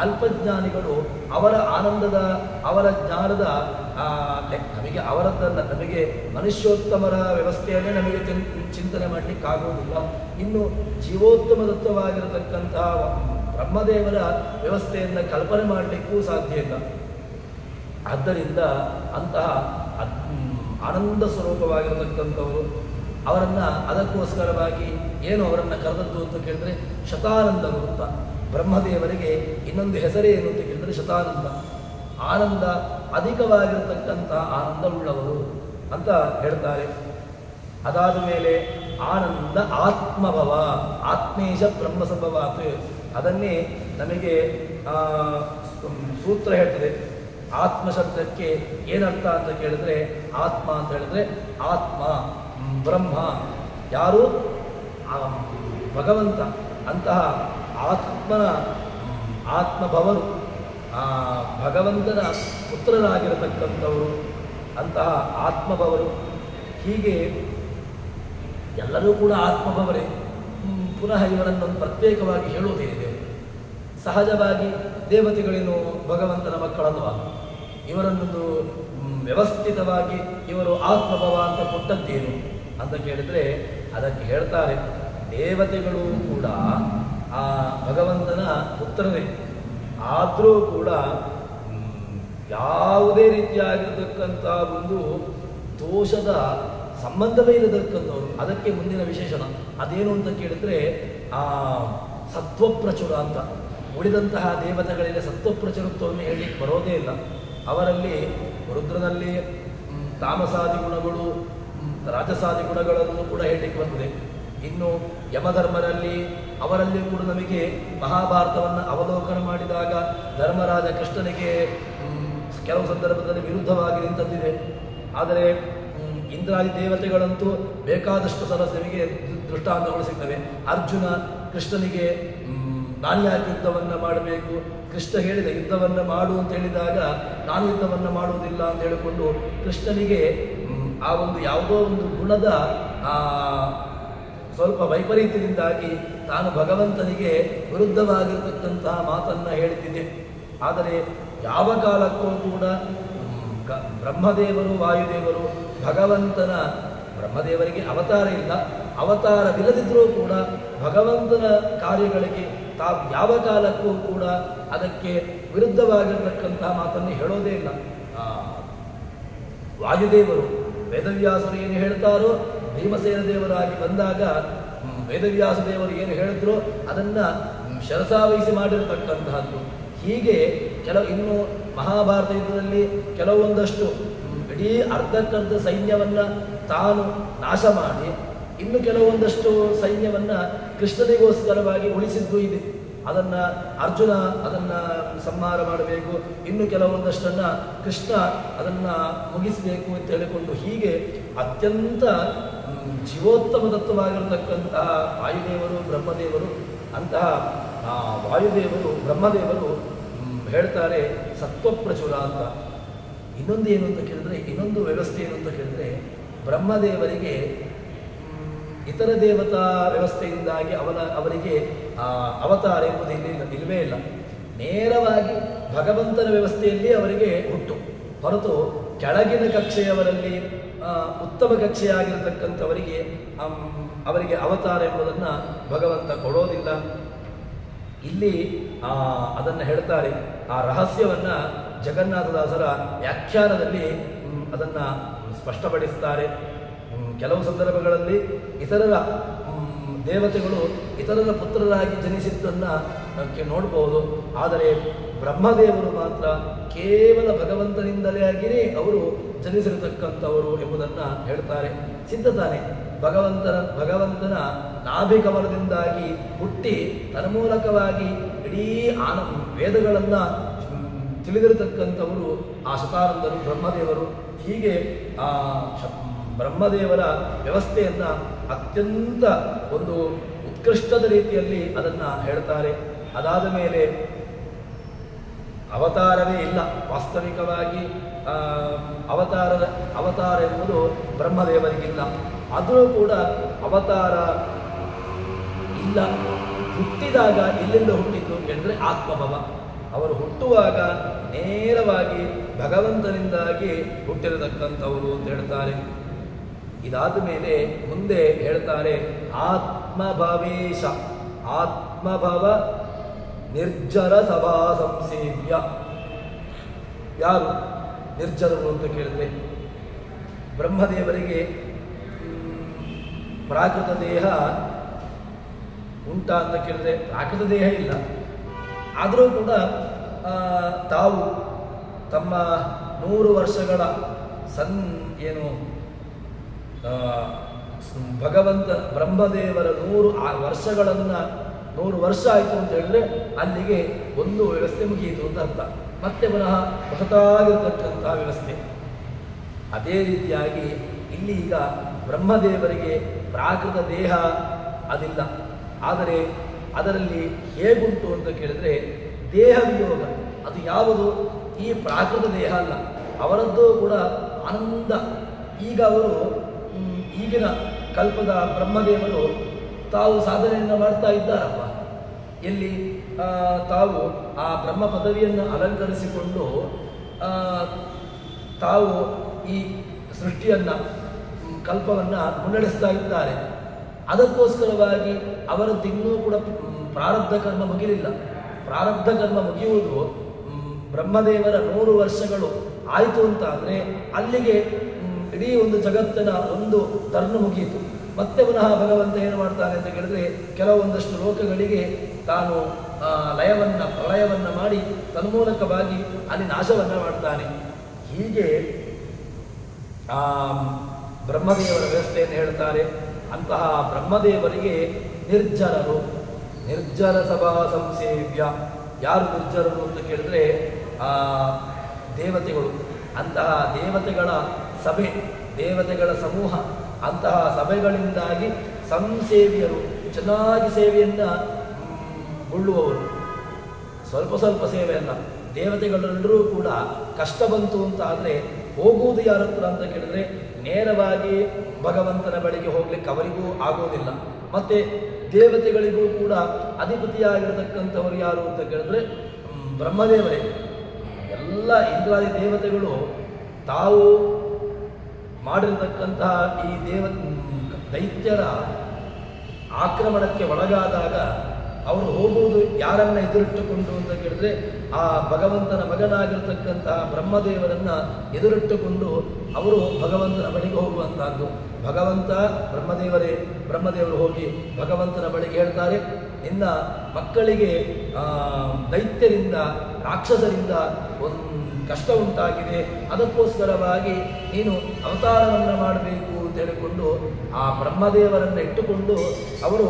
ಅಲ್ಪಜ್ಞಾನಿಗಳು ಅವರ ಆನಂದದ ಅವರ ಜ್ಞಾನದ ನಮಗೆ ಅವರದ್ದಲ್ಲ, ನಮಗೆ ಮನುಷ್ಯೋತ್ತಮರ ವ್ಯವಸ್ಥೆಯನ್ನೇ ನಮಗೆ ಚಿಂತನೆ ಮಾಡಲಿಕ್ಕಾಗುವುದಿಲ್ಲ. ಇನ್ನು ಜೀವೋತ್ತಮ ತತ್ವವಾಗಿರತಕ್ಕಂತಹ ಬ್ರಹ್ಮದೇವರ ವ್ಯವಸ್ಥೆಯನ್ನು ಕಲ್ಪನೆ ಮಾಡಲಿಕ್ಕೂ ಸಾಧ್ಯ ಇಲ್ಲ. ಆದ್ದರಿಂದ ಅಂತಹ ಆನಂದ ಸ್ವರೂಪವಾಗಿರತಕ್ಕಂಥವರು ಅವರನ್ನು ಅದಕ್ಕೋಸ್ಕರವಾಗಿ ಏನು ಅವರನ್ನು ಕರೆದದ್ದು ಅಂತ ಕೇಳಿದ್ರೆ ಶತಾನಂದರು ಅಂತ. ಬ್ರಹ್ಮದೇವರಿಗೆ ಇನ್ನೊಂದು ಹೆಸರೇ ಏನು ಅಂತ ಕೇಳಿದ್ರೆ ಶತಾನಂದ. ಆನಂದ ಅಧಿಕವಾಗಿರತಕ್ಕಂತಹ ಆನಂದ ಉಳ್ಳವರು ಅಂತ ಹೇಳ್ತಾರೆ. ಅದಾದ ಮೇಲೆ ಆನಂದ ಆತ್ಮಭವ, ಆತ್ಮೇಶ ಬ್ರಹ್ಮಸಂಭವಾತ್. ಅದನ್ನೇ ನಮಗೆ ಸೂತ್ರ ಹೇಳ್ತದೆ. ಆತ್ಮ ಶಬ್ದಕ್ಕೆ ಏನರ್ಥ ಅಂತ ಕೇಳಿದ್ರೆ, ಆತ್ಮ ಅಂತ ಹೇಳಿದ್ರೆ ಆತ್ಮ ಬ್ರಹ್ಮ, ಯಾರು? ಭಗವಂತ. ಅಂತಹ ಆತ್ಮಭವರು, ಭಗವಂತನ ಪುತ್ರರಾಗಿರತಕ್ಕಂಥವರು, ಅಂತಹ ಆತ್ಮಭವರು. ಹೀಗೆ ಎಲ್ಲರೂ ಕೂಡ ಆತ್ಮಭವರೇ. ಪುನಃ ಇವರನ್ನು ಪ್ರತ್ಯೇಕವಾಗಿ ಹೇಳುವುದೇನಿದೆ? ಸಹಜವಾಗಿ ದೇವತೆಗಳೇನು ಭಗವಂತನ ಮಕ್ಕಳಲ್ವಾ? ಇವರನ್ನೊಂದು ವ್ಯವಸ್ಥಿತವಾಗಿ ಇವರು ಆತ್ಮಭವ ಅಂತ ಕೊಟ್ಟದ್ದೇನು ಅಂತ ಕೇಳಿದರೆ ಅದಕ್ಕೆ ಹೇಳ್ತಾರೆ, ದೇವತೆಗಳು ಕೂಡ ಆ ಭಗವಂತನ ಪುತ್ರರೇ. ಆದರೂ ಕೂಡ ಯಾವುದೇ ರೀತಿಯಾಗಿರತಕ್ಕಂಥ ಒಂದು ದೋಷದ ಸಂಬಂಧವೇ ಇರತಕ್ಕಂಥವ್ರು. ಅದಕ್ಕೆ ಮುಂದಿನ ವಿಶೇಷಣ ಅದೇನು ಅಂತ ಕೇಳಿದ್ರೆ ಸತ್ವಪ್ರಚುರ ಅಂತ. ಉಳಿದಂತಹ ದೇವತೆಗಳಿಗೆ ಸತ್ವಪ್ರಚುರತ್ವವನ್ನು ಹೇಳಲಿಕ್ಕೆ ಬರೋದೇ ಇಲ್ಲ. ಅವರಲ್ಲಿ ರುದ್ರನಲ್ಲಿ ತಾಮಸಾದಿ ಗುಣಗಳು, ರಾಜಸಾದಿ ಗುಣಗಳನ್ನು ಕೂಡ ಹೇಳಲಿಕ್ಕೆ ಬರ್ತದೆ. ಇನ್ನು ಯಮಧರ್ಮರಲ್ಲಿ ಅವರಲ್ಲಿ ಕೂಡ ನಮಗೆ ಮಹಾಭಾರತವನ್ನು ಅವಲೋಕನ ಮಾಡಿದಾಗ ಧರ್ಮರಾಜ ಕೃಷ್ಣನಿಗೆ ಕೆಲವು ಸಂದರ್ಭದಲ್ಲಿ ವಿರುದ್ಧವಾಗಿ ನಿಂತದ್ದಿದೆ. ಆದರೆ ಇಂದ್ರಾದಿ ದೇವತೆಗಳಂತೂ ಬೇಕಾದಷ್ಟು ಸಲ ನಮಗೆ ದೃಷ್ಟಾಂತಗಳು ಸಿಗ್ತವೆ. ಅರ್ಜುನ ಕೃಷ್ಣನಿಗೆ ನಾನು ಯಾಕೆ ಯುದ್ಧವನ್ನು ಮಾಡಬೇಕು, ಕೃಷ್ಣ ಹೇಳಿದ ಯುದ್ಧವನ್ನು ಮಾಡು ಅಂತ ಹೇಳಿದಾಗ ನಾನು ಯುದ್ಧವನ್ನು ಮಾಡುವುದಿಲ್ಲ ಅಂತ ಹೇಳಿಕೊಂಡು ಕೃಷ್ಣನಿಗೆ ಆ ಒಂದು ಯಾವುದೋ ಒಂದು ಗುಣದ ಸ್ವಲ್ಪ ವೈಪರೀತ್ಯದಿಂದಾಗಿ ತಾನು ಭಗವಂತನಿಗೆ ವಿರುದ್ಧವಾಗಿರತಕ್ಕಂತಹ ಮಾತನ್ನು ಹೇಳುತ್ತಿದೆ. ಆದರೆ ಯಾವ ಕಾಲಕ್ಕೂ ಕೂಡ ಬ್ರಹ್ಮದೇವರು ವಾಯುದೇವರು ಭಗವಂತನ, ಬ್ರಹ್ಮದೇವರಿಗೆ ಅವತಾರ ಇಲ್ಲ, ಅವತಾರವಿಲ್ಲದಿದ್ದರೂ ಕೂಡ ಭಗವಂತನ ಕಾರ್ಯಗಳಿಗೆ ಯಾವ ಕಾಲಕ್ಕೂ ಕೂಡ ಅದಕ್ಕೆ ವಿರುದ್ಧವಾಗಿರತಕ್ಕಂತಹ ಮಾತನ್ನು ಹೇಳೋದೇ ಇಲ್ಲ. ವಾಯುದೇವರು ವೇದವ್ಯಾಸರು ಏನು ಹೇಳ್ತಾರೋ, ಭೀಮಸೇನ ದೇವರಾಗಿ ಬಂದಾಗ ವೇದವ್ಯಾಸ ದೇವರು ಏನು ಹೇಳಿದ್ರು ಅದನ್ನು ಶಿರಸಾವಹಿಸಿ ಮಾಡಿರತಕ್ಕಂತಹದ್ದು. ಹೀಗೆ ಇನ್ನು ಮಹಾಭಾರತ ಯುದ್ಧದಲ್ಲಿ ಕೆಲವೊಂದಷ್ಟು ಇಡೀ ಅರ್ಧಕ್ಕರ್ಧ ಸೈನ್ಯವನ್ನು ತಾನು ನಾಶ ಮಾಡಿ ಇನ್ನು ಕೆಲವೊಂದಷ್ಟು ಸೈನ್ಯವನ್ನು ಕೃಷ್ಣನಿಗೋಸ್ಕರವಾಗಿ ಉಳಿಸಿದ್ದು ಇದೆ. ಅದನ್ನು ಅರ್ಜುನ ಅದನ್ನು ಸಂಹಾರ ಮಾಡಬೇಕು, ಇನ್ನು ಕೆಲವೊಂದಷ್ಟನ್ನು ಕೃಷ್ಣ ಅದನ್ನು ಮುಗಿಸಬೇಕು ಅಂತ ಹೇಳಿಕೊಂಡು ಹೀಗೆ ಅತ್ಯಂತ ಜೀವೋತ್ತಮ ತತ್ವವಾಗಿರತಕ್ಕಂತಹ ವಾಯುದೇವರು ಬ್ರಹ್ಮದೇವರು, ಅಂತಹ ವಾಯುದೇವರು ಬ್ರಹ್ಮದೇವರು ಹೇಳ್ತಾರೆ ಸತ್ವಪ್ರಚುರ ಅಂತ. ಇನ್ನೊಂದು ಏನು ಅಂತ ಕೇಳಿದ್ರೆ, ಇನ್ನೊಂದು ವ್ಯವಸ್ಥೆ ಏನು ಅಂತ ಕೇಳಿದ್ರೆ, ಬ್ರಹ್ಮದೇವರಿಗೆ ಇತರ ದೇವತಾ ವ್ಯವಸ್ಥೆಯಿಂದಾಗಿ ಅವರಿಗೆ ಅವತಾರ ಎಂಬುದು ಇಲ್ಲವೇ ಇಲ್ಲ. ನೇರವಾಗಿ ಭಗವಂತನ ವ್ಯವಸ್ಥೆಯಲ್ಲಿ ಅವರಿಗೆ ಹುಟ್ಟು ಹೊರತು ಕೆಳಗಿನ ಕಕ್ಷೆಯವರಲ್ಲಿ ಉತ್ತಮ ಕಕ್ಷೆಯಾಗಿರತಕ್ಕಂಥವರಿಗೆ ಅವರಿಗೆ ಅವತಾರ ಎಂಬುದನ್ನು ಭಗವಂತ ಕೊಡೋದಿಲ್ಲ. ಇಲ್ಲಿ ಅದನ್ನು ಹೇಳ್ತಾರೆ. ಆ ರಹಸ್ಯವನ್ನು ಜಗನ್ನಾಥದಾಸರ ವ್ಯಾಖ್ಯಾನದಲ್ಲಿ ಅದನ್ನು ಸ್ಪಷ್ಟಪಡಿಸ್ತಾರೆ. ಕೆಲವು ಸಂದರ್ಭಗಳಲ್ಲಿ ಇತರರ ದೇವತೆಗಳು ಇತರರ ಪುತ್ರರಾಗಿ ಜನಿಸಿದ್ದನ್ನು ನೋಡ್ಬೋದು. ಆದರೆ ಬ್ರಹ್ಮದೇವರು ಮಾತ್ರ ಕೇವಲ ಭಗವಂತನಿಂದಲೇ ಆಗಿಯೇ ಅವರು ಜನಿಸಿರತಕ್ಕಂಥವರು ಎಂಬುದನ್ನು ಹೇಳ್ತಾರೆ. ಸಿದ್ಧತಾನೆ ಭಗವಂತನ ನಾಭಿಕಮಲದಿಂದಾಗಿ ಹುಟ್ಟಿ ತನ್ಮೂಲಕವಾಗಿ ಇಡೀ ವೇದಗಳನ್ನು ತಿಳಿದಿರತಕ್ಕಂಥವರು ಆ ಶತಾನಂದರು ಬ್ರಹ್ಮದೇವರು. ಹೀಗೆ ಆ ಬ್ರಹ್ಮದೇವರ ವ್ಯವಸ್ಥೆಯನ್ನು ಅತ್ಯಂತ ಒಂದು ಉತ್ಕೃಷ್ಟದ ರೀತಿಯಲ್ಲಿ ಅದನ್ನು ಹೇಳ್ತಾರೆ. ಅದಾದ ಮೇಲೆ ಅವತಾರವೇ ಇಲ್ಲ. ವಾಸ್ತವಿಕವಾಗಿ ಅವತಾರ ಎಂಬುದು ಬ್ರಹ್ಮದೇವರಿಗಿಲ್ಲ. ಆದರೂ ಕೂಡ ಅವತಾರ ಇಲ್ಲ. ಹುಟ್ಟಿದಾಗ ಎಲ್ಲಿಂದ ಹುಟ್ಟಿದ್ದು ಕೇಳಿದ್ರೆ ಆತ್ಮಭವ. ಅವರು ಹುಟ್ಟುವಾಗ ನೇರವಾಗಿ ಭಗವಂತನಿಂದಾಗಿ ಹುಟ್ಟಿರತಕ್ಕಂಥವರು ಅಂತ ಹೇಳ್ತಾರೆ. ಇದಾದ ಮೇಲೆ ಮುಂದೆ ಹೇಳ್ತಾರೆ ಆತ್ಮಭವೇಶ ಆತ್ಮಭವ ನಿರ್ಜರ ಸಭಾ ಸಂಸೇವ್ಯ. ಯಾರು ನಿರ್ಜರರು ಅಂತ ಕೇಳಿದ್ರೆ ಬ್ರಹ್ಮದೇವರಿಗೆ ಪ್ರಾಕೃತ ದೇಹ ಉಂಟಾ ಅಂತ ಕೇಳಿದ್ರೆ ಪ್ರಾಕೃತ ದೇಹ ಇಲ್ಲ. ಆದರೂ ಕೂಡ ತಾವು ತಮ್ಮ 100 ವರ್ಷಗಳ ಭಗವಂತ ಬ್ರಹ್ಮದೇವರ 100 ವರ್ಷ ಆಯಿತು ಅಂತ ಹೇಳಿದ್ರೆ ಅಲ್ಲಿಗೆ ಒಂದು ವ್ಯವಸ್ಥೆ ಮುಗಿಯಿತು ಅಂತ ಅರ್ಥ. ಮತ್ತೆ ಪುನಃ ಹೊಸತಾಗಿರತಕ್ಕಂತಹ ವ್ಯವಸ್ಥೆ. ಅದೇ ರೀತಿಯಾಗಿ ಇಲ್ಲಿ ಈಗ ಬ್ರಹ್ಮದೇವರಿಗೆ ಪ್ರಾಕೃತ ದೇಹ ಅದಿಲ್ಲ. ಆದರೆ ಅದರಲ್ಲಿ ಹೇಗುಂಟು ಅಂತ ಕೇಳಿದ್ರೆ ದೇಹ ವಿಯೋಗ. ಅದು ಯಾವುದು? ಈ ಪ್ರಾಕೃತ ದೇಹ ಅಲ್ಲ, ಅವರದ್ದು ಕೂಡ ಆನಂದ. ಈಗ ಅವರು ಈಗಿನ ಕಲ್ಪದ ಬ್ರಹ್ಮದೇವರು ತಾವು ಸಾಧನೆಯನ್ನು ಮಾಡ್ತಾ ಇದ್ದಾರಪ್ಪ. ಎಲ್ಲಿ ತಾವು ಆ ಬ್ರಹ್ಮ ಪದವಿಯನ್ನು ಅಲಂಕರಿಸಿಕೊಂಡು ತಾವು ಈ ಸೃಷ್ಟಿಯನ್ನು ಕಲ್ಪವನ್ನು ಮುನ್ನಡೆಸ್ತಾ ಇದ್ದಾರೆ. ಅದಕ್ಕೋಸ್ಕರವಾಗಿ ಅವರದ್ದಿನ್ನೂ ಕೂಡ ಪ್ರಾರಬ್ಧ ಕರ್ಮ ಮುಗಿಲಿಲ್ಲ. ಪ್ರಾರಬ್ಧ ಕರ್ಮ ಮುಗಿಯುವುದು ಬ್ರಹ್ಮದೇವರ 100 ವರ್ಷಗಳು ಆಯಿತು ಅಂತ ಅಂದರೆ ಅಲ್ಲಿಗೆ ಇಡೀ ಒಂದು ಜಗತ್ತಿನ ಒಂದು ಟರ್ನ್ ಮುಗಿಯಿತು. ಮತ್ತೆ ಪುನಃ ಭಗವಂತ ಏನು ಮಾಡ್ತಾನೆ ಅಂತ ಕೇಳಿದ್ರೆ ಕೆಲವೊಂದಷ್ಟು ಲೋಕಗಳಿಗೆ ತಾನು ಪ್ರಳಯವನ್ನು ಮಾಡಿ ತನ್ಮೂಲಕವಾಗಿ ಅಲ್ಲಿ ನಾಶವನ್ನು ಮಾಡ್ತಾನೆ. ಹೀಗೆ ಬ್ರಹ್ಮದೇವರ ವ್ಯವಸ್ಥೆಯನ್ನು ಹೇಳ್ತಾರೆ. ಅಂತಹ ಬ್ರಹ್ಮದೇವರಿಗೆ ನಿರ್ಜರರು, ನಿರ್ಜರ ಸಭಾ ಸಂಸೇವ್ಯ. ಯಾರು ನಿರ್ಜರರು ಅಂತ ಕೇಳಿದ್ರೆ ದೇವತೆಗಳು. ಅಂತಹ ದೇವತೆಗಳ ಸಭೆ, ದೇವತೆಗಳ ಸಮೂಹ, ಅಂತಹ ಸಭೆಗಳಿಂದಾಗಿ ಸಂಸೇವ್ಯರು, ಚೆನ್ನಾಗಿ ಸೇವೆಯನ್ನು ಗೊಳ್ಳುವವರು. ಸ್ವಲ್ಪ ಸೇವೆಯಲ್ಲ. ದೇವತೆಗಳೆಲ್ಲರೂ ಕೂಡ ಕಷ್ಟ ಬಂತು ಅಂತ ಆದರೆ ಹೋಗುವುದು ಯಾರ ಹತ್ರ ಅಂತ ಕೇಳಿದ್ರೆ ನೇರವಾಗಿ ಭಗವಂತನ ಬಳಿಗೆ ಹೋಗ್ಲಿಕ್ಕೆ ಅವರಿಗೂ ಆಗೋದಿಲ್ಲ. ಮತ್ತೆ ದೇವತೆಗಳಿಗೂ ಕೂಡ ಅಧಿಪತಿಯಾಗಿರತಕ್ಕಂಥವರು ಯಾರು ಅಂತ ಕೇಳಿದ್ರೆ ಬ್ರಹ್ಮದೇವರೇ. ಎಲ್ಲ ಇಂದ್ರಾದಿ ದೇವತೆಗಳು ತಾವು ಮಾಡಿರತಕ್ಕಂತಹ ಈ ದೈತ್ಯರ ಆಕ್ರಮಣಕ್ಕೆ ಒಳಗಾದಾಗ ಅವರು ಹೋಗುವುದು ಯಾರನ್ನ ಎದುರಿಟ್ಟುಕೊಂಡು ಅಂತ ಕೇಳಿದ್ರೆ ಆ ಭಗವಂತನ ಮಗನಾಗಿರ್ತಕ್ಕಂತಹ ಬ್ರಹ್ಮದೇವರನ್ನ ಎದುರಿಟ್ಟುಕೊಂಡು ಅವರು ಭಗವಂತನ ಬಳಿಗೆ ಹೋಗುವಂತಹದ್ದು. ಭಗವಂತ ಬ್ರಹ್ಮದೇವರು ಹೋಗಿ ಭಗವಂತನ ಬಳಿಗೆ ಹೇಳ್ತಾರೆ, ನಿನ್ನ ಮಕ್ಕಳಿಗೆ ದೈತ್ಯರಿಂದ ರಾಕ್ಷಸರಿಂದ ಒಂದು ಕಷ್ಟ ಉಂಟಾಗಿದೆ, ಅದಕ್ಕೋಸ್ಕರವಾಗಿ ನೀನು ಅವತಾರವನ್ನು ಮಾಡಬೇಕು ಅಂತ ಹೇಳಿಕೊಂಡು ಆ ಬ್ರಹ್ಮದೇವರನ್ನು ಇಟ್ಟುಕೊಂಡು ಅವರು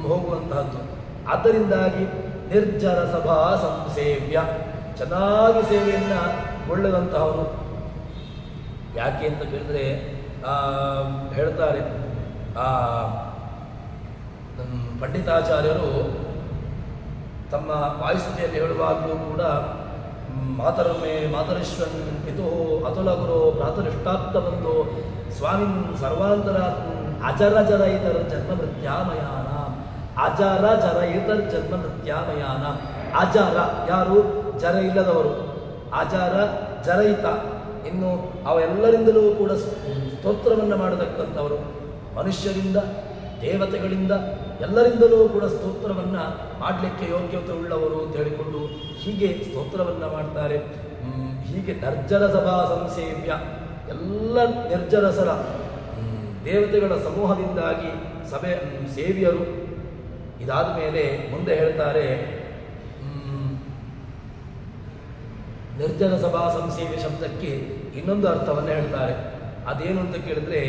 ಹೋಗುವಂತಹದ್ದು. ಆದ್ದರಿಂದಾಗಿ ನಿರ್ಜರ ಸಭಾ ಸಂಸೇವ್ಯ, ಚೆನ್ನಾಗಿ ಸೇವೆಯನ್ನು ಒಳ್ಳೆದಂತಹವರು. ಯಾಕೆ ಅಂತ ಕೇಳಿದ್ರೆ ಹೇಳ್ತಾರೆ ಪಂಡಿತಾಚಾರ್ಯರು ತಮ್ಮ ವಾಯುಸ್ತುತಿಯಲ್ಲಿ ಹೇಳುವಾಗಲೂ ಕೂಡ ಮಾತರಮ್ಮೆ ಮಾತರಿಶ್ವನ್ ಪಿತೋ ಅತುಲ ಗುರು ಭ್ರಾತರಿಷ್ಟಾಪ್ತ ಬಂಧು ಸ್ವಾಮಿನ್ ಸರ್ವಾಂತರ ಅಜರ ಜರ ಇತರ ಜನ್ಮ ಮೃತ್ಯಾಮಯಾನ. ಅಜರ ಜರ ಇತರ ಜನ್ಮ ಮೃತ್ಯಾಮಯಾನ. ಅಜರ ಯಾರು? ಜರ ಇಲ್ಲದವರು. ಅಜರ ಜರಯಿತ ಇನ್ನು ಅವೆಲ್ಲರಿಂದಲೂ ಕೂಡ ಸ್ತೋತ್ರವನ್ನು ಮಾಡತಕ್ಕಂಥವರು, ಮನುಷ್ಯರಿಂದ ದೇವತೆಗಳಿಂದ ಎಲ್ಲರಿಂದಲೂ ಕೂಡ ಸ್ತೋತ್ರವನ್ನು ಮಾಡಲಿಕ್ಕೆ ಯೋಗ್ಯತೆ ಉಳ್ಳವರು ಅಂತ ಹೇಳಿಕೊಂಡು ಹೀಗೆ ಸ್ತೋತ್ರವನ್ನು ಮಾಡ್ತಾರೆ. ಹೀಗೆ ನಿರ್ಜರ ಸಭಾ ಸಂಸೇವ್ಯ, ಎಲ್ಲ ನಿರ್ಜರಸರ ದೇವತೆಗಳ ಸಮೂಹದಿಂದಾಗಿ ಸಭೆ ಸೇವ್ಯರು. ಇದಾದ ಮೇಲೆ ಮುಂದೆ ಹೇಳ್ತಾರೆ, ನಿರ್ಜನ ಸಭಾ ಸಂಸೇವ್ಯ ಶಬ್ದಕ್ಕೆ ಇನ್ನೊಂದು ಅರ್ಥವನ್ನು ಹೇಳ್ತಾರೆ. ಅದೇನು ಅಂತ ಕೇಳಿದ್ರೆ,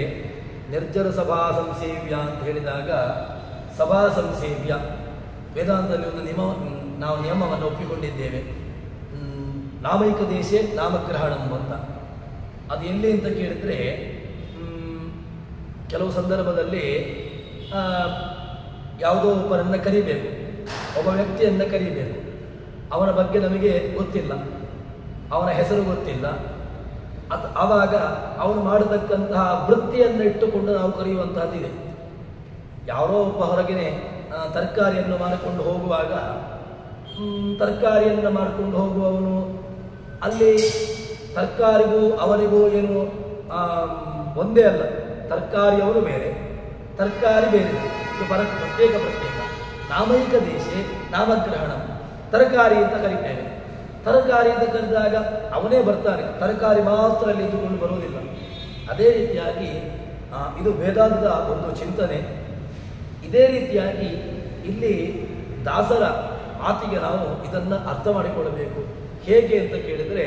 ನಿರ್ಜನ ಸಭಾ ಸಂಸೇವ್ಯ ಅಂತ ಹೇಳಿದಾಗ ಸಭಾ ಸಂಸೇವ್ಯ, ವೇದಾಂತದಲ್ಲಿ ಒಂದು ನಾವು ನಿಯಮವನ್ನು ಒಪ್ಪಿಕೊಂಡಿದ್ದೇವೆ, ನಾಮೈಕ ದೇಶ ನಾಮಗ್ರಹಣಂ ಅಂತ. ಅದು ಎಲ್ಲಿ ಅಂತ ಕೇಳಿದ್ರೆ, ಕೆಲವು ಸಂದರ್ಭದಲ್ಲಿ ಯಾವುದೋ ಒಬ್ಬರನ್ನು ಕರಿಬೇಕು, ಒಬ್ಬ ವ್ಯಕ್ತಿಯನ್ನು ಕರಿಬೇಕು, ಅವನ ಬಗ್ಗೆ ನಮಗೆ ಗೊತ್ತಿಲ್ಲ, ಅವನ ಹೆಸರು ಗೊತ್ತಿಲ್ಲ, ಆವಾಗ ಅವನು ಮಾಡತಕ್ಕಂತಹ ವೃತ್ತಿಯನ್ನು ಇಟ್ಟುಕೊಂಡು ನಾವು ಕರೆಯುವಂತಹದ್ದಿದೆ. ಯಾರೋ ಒಬ್ಬ ಹೊರಗಿನ ತರಕಾರಿಯನ್ನು ಮಾಡಿಕೊಂಡು ಹೋಗುವಾಗ ತರಕಾರಿಯನ್ನು ಮಾಡಿಕೊಂಡು ಹೋಗುವವನು ಅಲ್ಲಿ ತರಕಾರಿಗೂ ಅವನಿಗೂ ಏನು ಒಂದೇ ಅಲ್ಲ, ತರಕಾರಿಯವನು ಬೇರೆ, ತರಕಾರಿ ಬೇರೆ, ಇದು ಪ್ರತ್ಯೇಕ. ನಾಮೈಕ ದೇಶ ನಾಮಗ್ರಹಣ, ತರಕಾರಿ ಅಂತ ಕರಿತೇವೆ. ತರಕಾರಿ ಅಂತ ಕರೆದಾಗ ಅವನೇ ಬರ್ತಾನೆ, ತರಕಾರಿ ಮಾತ್ರ ಅಲ್ಲಿ ಇದ್ದುಕೊಂಡು ಬರುವುದಿಲ್ಲ. ಅದೇ ರೀತಿಯಾಗಿ ಇದು ವೇದಾಂತದ ಒಂದು ಚಿಂತನೆ. ಇದೇ ರೀತಿಯಾಗಿ ಇಲ್ಲಿ ದಾಸರ ಮಾತಿಗೆ ನಾವು ಇದನ್ನು ಅರ್ಥ ಮಾಡಿಕೊಳ್ಳಬೇಕು. ಹೇಗೆ ಅಂತ ಕೇಳಿದರೆ,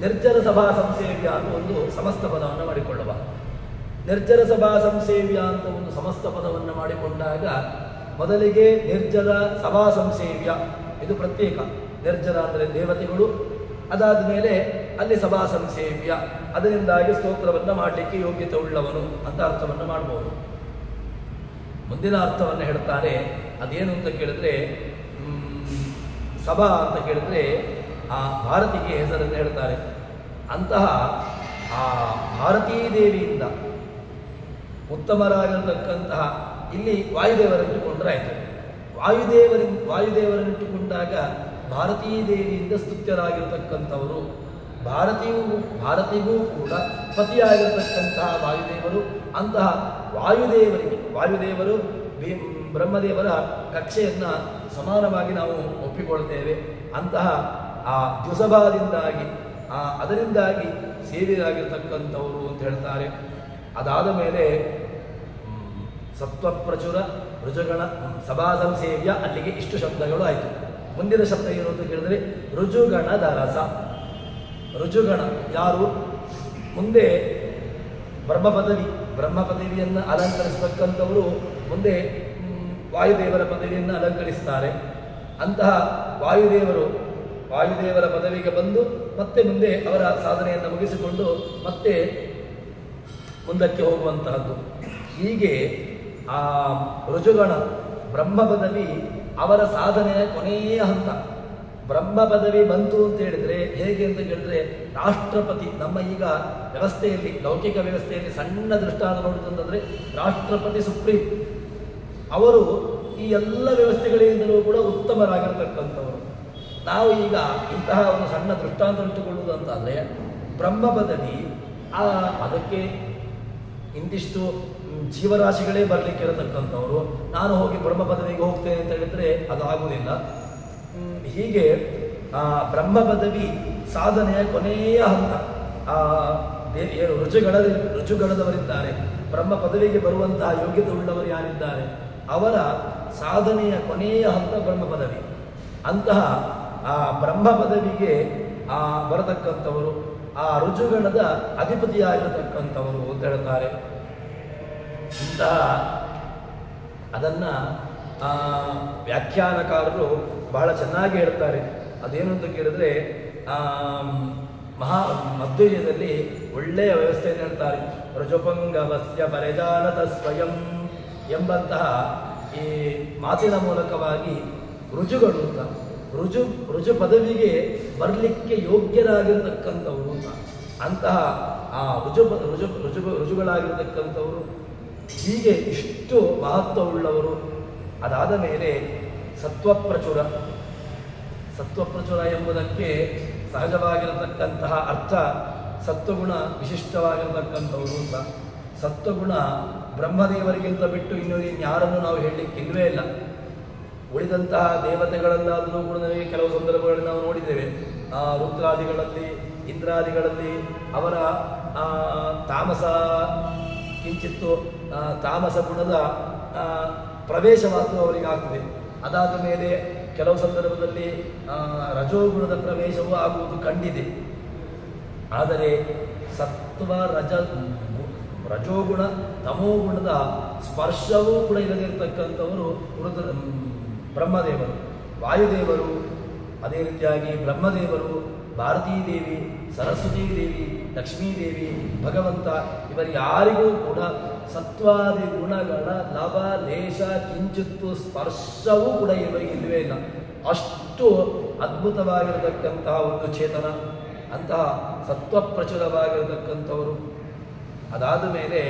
ನಿರ್ಜರ ಸಭಾ ಸಂಸೇವ್ಯ ಅಂತ ಒಂದು ಸಮಸ್ತ ಪದವನ್ನು ಮಾಡಿಕೊಳ್ಳುವ. ನಿರ್ಜರ ಸಭಾ ಸಂಸೇವ್ಯ ಅಂತ ಒಂದು ಸಮಸ್ತ ಪದವನ್ನು ಮಾಡಿಕೊಂಡಾಗ ಮೊದಲಿಗೆ ನಿರ್ಜರ ಸಭಾ ಸಂಸೇವ್ಯ, ಇದು ಪ್ರತ್ಯೇಕ. ನಿರ್ಜರ ಅಂದರೆ ದೇವತೆಗಳು, ಅದಾದ ಮೇಲೆ ಅಲ್ಲಿ ಸಭಾ ಸಂಸೇವ್ಯ, ಅದರಿಂದಾಗಿ ಸ್ತೋತ್ರವನ್ನು ಮಾಡಲಿಕ್ಕೆ ಯೋಗ್ಯತೆ ಉಳ್ಳವನು ಅಂತ ಅರ್ಥವನ್ನು ಮಾಡಬಹುದು. ಮುಂದಿನ ಅರ್ಥವನ್ನು ಹೇಳ್ತಾರೆ. ಅದೇನು ಅಂತ ಕೇಳಿದ್ರೆ, ಸಭಾ ಅಂತ ಕೇಳಿದ್ರೆ ಆ ಭಾರತಿಗೆ ಹೆಸರನ್ನು ಹೇಳ್ತಾರೆ. ಅಂತಹ ಆ ಭಾರತೀ ದೇವಿಯಿಂದ ಉತ್ತಮರಾಗಿರತಕ್ಕಂತಹ, ಇಲ್ಲಿ ವಾಯುದೇವರನ್ನಿಟ್ಟುಕೊಂಡ್ರೆ ಆಯಿತು. ವಾಯುದೇವರನ್ನಿಟ್ಟುಕೊಂಡಾಗ ಭಾರತೀ ದೇವಿಯಿಂದ ಸ್ತುತ್ಯರಾಗಿರತಕ್ಕಂಥವರು, ಭಾರತಿಗೂ ಕೂಡ ಪತಿಯಾಗಿರತಕ್ಕಂತಹ ವಾಯುದೇವರು. ಅಂತಹ ವಾಯುದೇವರು ಬ್ರಹ್ಮದೇವರ ಕಕ್ಷೆಯನ್ನು ಸಮಾನವಾಗಿ ನಾವು ಒಪ್ಪಿಕೊಳ್ತೇವೆ. ಅಂತಹ ಆ ದ್ಯುಸಭಾದಿಂದಾಗಿ ಅದರಿಂದಾಗಿ ಸೇವೆಯಾಗಿರ್ತಕ್ಕಂಥವರು ಅಂತ ಹೇಳ್ತಾರೆ. ಅದಾದ ಮೇಲೆ ಸತ್ವಪ್ರಚುರ ರುಜುಗಣ ಸಭಾ ಸಂಸೇವ್ಯ, ಅಲ್ಲಿಗೆ ಇಷ್ಟು ಶಬ್ದಗಳು ಆಯಿತು. ಮುಂದಿನ ಶಬ್ದ ಏನು ಅಂತ ಕೇಳಿದರೆ ರುಜುಗಣದ ರಸ. ರುಜುಗಣ ಯಾರು? ಮುಂದೆ ಬ್ರಹ್ಮ ಪದವಿಯನ್ನು ಅಲಂಕರಿಸತಕ್ಕಂಥವರು ಮುಂದೆ ವಾಯುದೇವರ ಪದವಿಯನ್ನು ಅಲಂಕರಿಸ್ತಾರೆ. ಅಂತಹ ವಾಯುದೇವರ ಪದವಿಗೆ ಬಂದು ಮತ್ತೆ ಮುಂದೆ ಅವರ ಸಾಧನೆಯನ್ನು ಮುಗಿಸಿಕೊಂಡು ಮತ್ತೆ ಮುಂದಕ್ಕೆ ಹೋಗುವಂತಹದ್ದು. ಹೀಗೆ ಆ ರುಜುಗಣ ಬ್ರಹ್ಮ ಪದವಿ ಅವರ ಸಾಧನೆಯ ಕೊನೆಯ ಹಂತ. ಬ್ರಹ್ಮ ಪದವಿ ಬಂತು ಅಂತ ಹೇಳಿದರೆ ಹೇಗೆ ಅಂತ ಕೇಳಿದ್ರೆ, ರಾಷ್ಟ್ರಪತಿ, ನಮ್ಮ ಈಗ ವ್ಯವಸ್ಥೆಯಲ್ಲಿ, ಲೌಕಿಕ ವ್ಯವಸ್ಥೆಯಲ್ಲಿ ಸಣ್ಣ ದೃಷ್ಟಾಂತ ನೋಡುವುದಂತಂದರೆ ರಾಷ್ಟ್ರಪತಿ ಸುಪ್ರೀಂ, ಅವರು ಈ ಎಲ್ಲ ವ್ಯವಸ್ಥೆಗಳಿಂದಲೂ ಕೂಡ ಉತ್ತಮರಾಗಿರ್ತಕ್ಕಂಥವರು. ನಾವು ಈಗ ಇಂತಹ ಒಂದು ಸಣ್ಣ ದೃಷ್ಟಾಂತ ಇಟ್ಟುಕೊಳ್ಳುವುದು ಅಂತಾದರೆ, ಬ್ರಹ್ಮ ಪದವಿ ಅದಕ್ಕೆ ಇಂತಿಷ್ಟು ಜೀವರಾಶಿಗಳೇ ಬರಲಿಕ್ಕೆ ಇರತಕ್ಕಂಥವರು. ನಾನು ಹೋಗಿ ಬ್ರಹ್ಮ ಪದವಿಗೆ ಹೋಗ್ತೇನೆ ಅಂತ ಹೇಳಿದರೆ ಅದು ಆಗುವುದಿಲ್ಲ. ಹೀಗೆ ಬ್ರಹ್ಮ ಪದವಿ ಸಾಧನೆಯ ಕೊನೆಯ ಹಂತ. ಏನು ರುಜುಗಣದವರಿದ್ದಾರೆ, ಬ್ರಹ್ಮ ಪದವಿಗೆ ಬರುವಂತಹ ಯೋಗ್ಯತೆ ಉಳ್ಳವರು ಯಾರಿದ್ದಾರೆ, ಅವರ ಸಾಧನೆಯ ಕೊನೆಯ ಹಂತ ಬ್ರಹ್ಮ ಪದವಿ. ಅಂತಹ ಆ ಬ್ರಹ್ಮ ಪದವಿಗೆ ಬರತಕ್ಕಂಥವರು ಆ ರುಜುಗಣದ ಅಧಿಪತಿಯಾಗಿರತಕ್ಕಂಥವರು ಅಂತ ಹೇಳ್ತಾರೆ. ಇಂತಹ ಅದನ್ನು ವ್ಯಾಖ್ಯಾನಕಾರರು ಬಹಳ ಚೆನ್ನಾಗಿ ಹೇಳ್ತಾರೆ. ಅದೇನು ಅಂತ ಕೇಳಿದ್ರೆ, ಮಧ್ವಜದಲ್ಲಿ ಒಳ್ಳೆಯ ವ್ಯವಸ್ಥೆಯನ್ನು ಹೇಳ್ತಾರೆ. ರುಜುಪಂಗವಸ್ಯ ಪರಿಜಾನತ ಸ್ವಯಂ ಎಂಬಂತಹ ಈ ಮಾತಿನ ಮೂಲಕವಾಗಿ ರುಜುಗಳು ಅಂತ, ರುಜು ಪದವಿಗೆ ಬರಲಿಕ್ಕೆ ಯೋಗ್ಯರಾಗಿರ್ತಕ್ಕಂಥವರು ಅಂತ. ಅಂತಹ ಆ ರುಜುಗಳಾಗಿರ್ತಕ್ಕಂಥವರು ಹೀಗೆ ಇಷ್ಟು ಮಹತ್ವವುಳ್ಳವರು. ಅದಾದ ಮೇಲೆ ಸತ್ವಪ್ರಚುರ ಎಂಬುದಕ್ಕೆ ಸಹಜವಾಗಿರತಕ್ಕಂತಹ ಅರ್ಥ ಸತ್ವಗುಣ ವಿಶಿಷ್ಟವಾಗಿರತಕ್ಕಂಥವರು ಅಂತ. ಸತ್ವಗುಣ ಬ್ರಹ್ಮದೇವರಿಗಿಂತ ಬಿಟ್ಟು ಇನ್ನೂ ಯಾರನ್ನು ನಾವು ಹೇಳಲಿಕ್ಕಿಲ್ವೇ ಇಲ್ಲ. ಉಳಿದಂತಹ ದೇವತೆಗಳಲ್ಲಾದರೂ ಕೂಡ ನಮಗೆ ಕೆಲವು ಸಂದರ್ಭಗಳಲ್ಲಿ ನಾವು ನೋಡಿದ್ದೇವೆ. ರುದ್ರಾದಿಗಳಲ್ಲಿ, ಇಂದ್ರಾದಿಗಳಲ್ಲಿ ಅವರ ತಾಮಸ ಕಿಂಚಿತ್ತು ತಾಮಸ ಗುಣದ ಪ್ರವೇಶವಾದರೂ ಅವರಿಗೆ ಆಗ್ತದೆ. ಅದಾದ ಮೇಲೆ ಕೆಲವು ಸಂದರ್ಭದಲ್ಲಿ ರಜೋಗುಣದ ಪ್ರವೇಶವೂ ಆಗುವುದು ಕಂಡಿದೆ. ಆದರೆ ಸತ್ವ ರಜೋಗುಣ ತಮೋಗುಣದ ಸ್ಪರ್ಶವೂ ಕೂಡ ಇಲ್ಲದಿರತಕ್ಕಂಥವರು ಬ್ರಹ್ಮದೇವರು, ವಾಯುದೇವರು, ಅದೇ ರೀತಿಯಾಗಿ ಬ್ರಹ್ಮದೇವರು, ಭಾರತೀ ದೇವಿ, ಸರಸ್ವತೀ ದೇವಿ, ಲಕ್ಷ್ಮೀದೇವಿ, ಭಗವಂತ ಇವರ ಯಾರಿಗೂ ಕೂಡ ಸತ್ವಾದಿ ಗುಣಗಳ ಲವ ಲೇಷ ಕಿಂಚಿತ್ತು ಸ್ಪರ್ಶವೂ ಕೂಡ ಇವರಿಗೆ ಇಲ್ಲವೇ ಇಲ್ಲ. ಅಷ್ಟು ಅದ್ಭುತವಾಗಿರತಕ್ಕಂತಹ ಒಂದು ಚೇತನ, ಅಂತಹ ಸತ್ವಪ್ರಚುರವಾಗಿರತಕ್ಕಂಥವರು. ಅದಾದ ಮೇಲೆ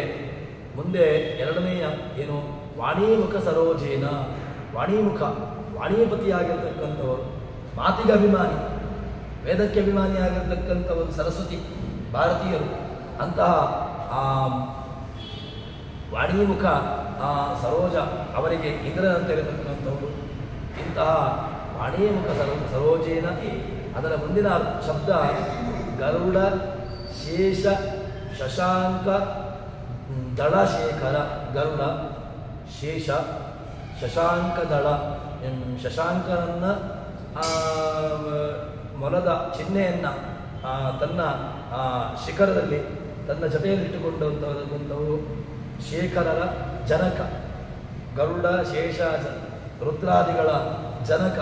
ಮುಂದೆ ಎರಡನೆಯ ಏನು, ವಾಣೀಮುಖ ಸರೋಜೇನ, ವಾಣೀಮುಖ ವಾಣೀಪತಿಯಾಗಿರ್ತಕ್ಕಂಥವರು, ಮಾತಿಗೆ ಅಭಿಮಾನಿ, ವೇದಕ್ಕೆ ಅಭಿಮಾನಿಯಾಗಿರ್ತಕ್ಕಂಥವರು ಸರಸ್ವತಿ ಭಾರತೀಯರು. ಅಂತಹ ವಾಣೀಮುಖ ಸರೋಜ ಅವರಿಗೆ ಇಂದ್ರನಂತೆ ಇರತಕ್ಕಂಥವರು. ಇಂತಹ ವಾಣೀಮುಖ ಸರೋಜೇನ, ಅದರ ಮುಂದಿನ ಶಬ್ದ ಗರುಡ ಶೇಷ ಶಶಾಂಕ ದಳಶೇಖರ. ಗರುಡ ಶೇಷ ಶಶಾಂಕ ದಳ, ಶಶಾಂಕನನ್ನ ಮೊಲದ ಚಿಹ್ನೆಯನ್ನು ತನ್ನ ಶಿಖರದಲ್ಲಿ ತನ್ನ ಜೊತೆಯಲ್ಲಿಟ್ಟುಕೊಂಡಂಥವರು ಶೇಖರರ ಜನಕ. ಗರುಡ ಶೇಷ ರುದ್ರಾದಿಗಳ ಜನಕ.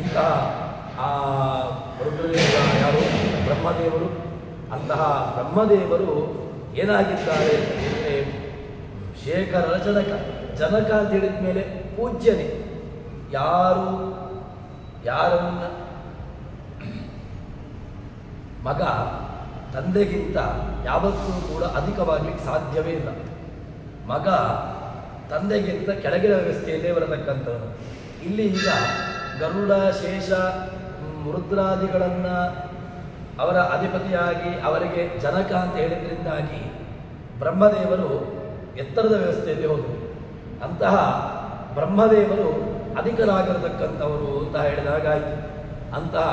ಇಂತಹ ರುದ್ರದೇವ ಯಾರು? ಬ್ರಹ್ಮದೇವರು. ಅಂತಹ ಬ್ರಹ್ಮದೇವರು ಏನಾಗಿದ್ದಾರೆ ಅಂದರೆ ಶೇಖರರ ಜನಕ. ಜನಕ ಅಂತ ಹೇಳಿದ ಮೇಲೆ ಪೂಜ್ಯನೇ. ಯಾರನ್ನ ಮಗ ತಂದೆಗಿಂತ ಯಾವತ್ತೂ ಕೂಡ ಅಧಿಕವಾಗಲಿಕ್ಕೆ ಸಾಧ್ಯವೇ ಇಲ್ಲ. ಮಗ ತಂದೆಗಿಂತ ಕೆಳಗಿನ ವ್ಯವಸ್ಥೆಯಲ್ಲೇ ಬರತಕ್ಕಂಥವನು. ಇಲ್ಲಿ ಈಗ ಗರುಡ ಶೇಷ ರುದ್ರಾದಿಗಳನ್ನು ಅವರ ಅಧಿಪತಿಯಾಗಿ ಅವರಿಗೆ ಜನಕ ಅಂತ ಹೇಳಿದ್ರಿಂದಾಗಿ ಬ್ರಹ್ಮದೇವರು ಎತ್ತರದ ವ್ಯವಸ್ಥೆಯಲ್ಲಿ ಹೋದರು. ಅಂತಹ ಬ್ರಹ್ಮದೇವರು ಅಧಿಕರಾಗಿರತಕ್ಕಂಥವರು ಅಂತ ಹೇಳಿದಾಗಾಯಿತು. ಅಂತಹ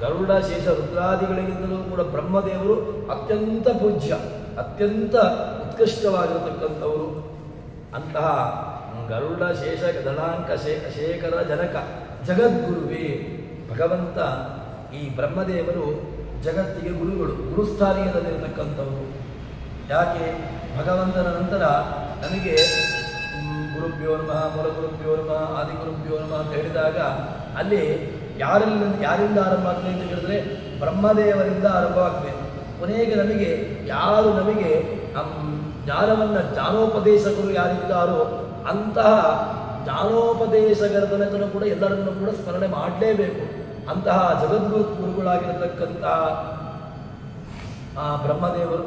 ಗರುಡ ಶೇಷ ರುದ್ರಾದಿಗಳಿಗಿಂತಲೂ ಕೂಡ ಬ್ರಹ್ಮದೇವರು ಅತ್ಯಂತ ಪೂಜ್ಯ, ಅತ್ಯಂತ ಉತ್ಕೃಷ್ಟವಾಗಿರತಕ್ಕಂಥವರು. ಅಂತಹ ಗರುಡ ಶೇಷ ದಳಾಂಕ ಶೇಖರ ಜನಕ ಜಗದ್ಗುರುವೇ. ಭಗವಂತ ಈ ಬ್ರಹ್ಮದೇವರು ಜಗತ್ತಿಗೆ ಗುರುಗಳು, ಗುರುಸ್ಥಾನೀಯದಲ್ಲಿರತಕ್ಕಂಥವರು. ಯಾಕೆ? ಭಗವಂತನ ನಂತರ ನಮಗೆ ಗುರುಭ್ಯೋ ನಮಃ, ಮೂಲಗುರುಭ್ಯೋ ನಮಃ, ಆದಿಗುರುಭ್ಯೋ ನಮಃ ಅಂತ ಹೇಳಿದಾಗ ಅಲ್ಲಿ ಯಾರಿಂದ ಆರಂಭ ಆಗ್ತದೆ ಅಂತ ಹೇಳಿದ್ರೆ ಬ್ರಹ್ಮದೇವರಿಂದ ಆರಂಭವಾಗ್ತದೆ. ಕೊನೆಗೆ ಯಾರು ನಮಗೆ ಜ್ಞಾನವನ್ನು ಜ್ಞಾನೋಪದೇಶಕರು ಯಾರಿದ್ದಾರೋ ಅಂತಹ ಜ್ಞಾನೋಪದೇಶಕರ ತನಕನೂ ಕೂಡ ಎಲ್ಲರನ್ನೂ ಕೂಡ ಸ್ಮರಣೆ ಮಾಡಲೇಬೇಕು. ಅಂತಹ ಜಗದ್ಗುರುಗಳಾಗಿರತಕ್ಕಂತಹ ಬ್ರಹ್ಮದೇವರು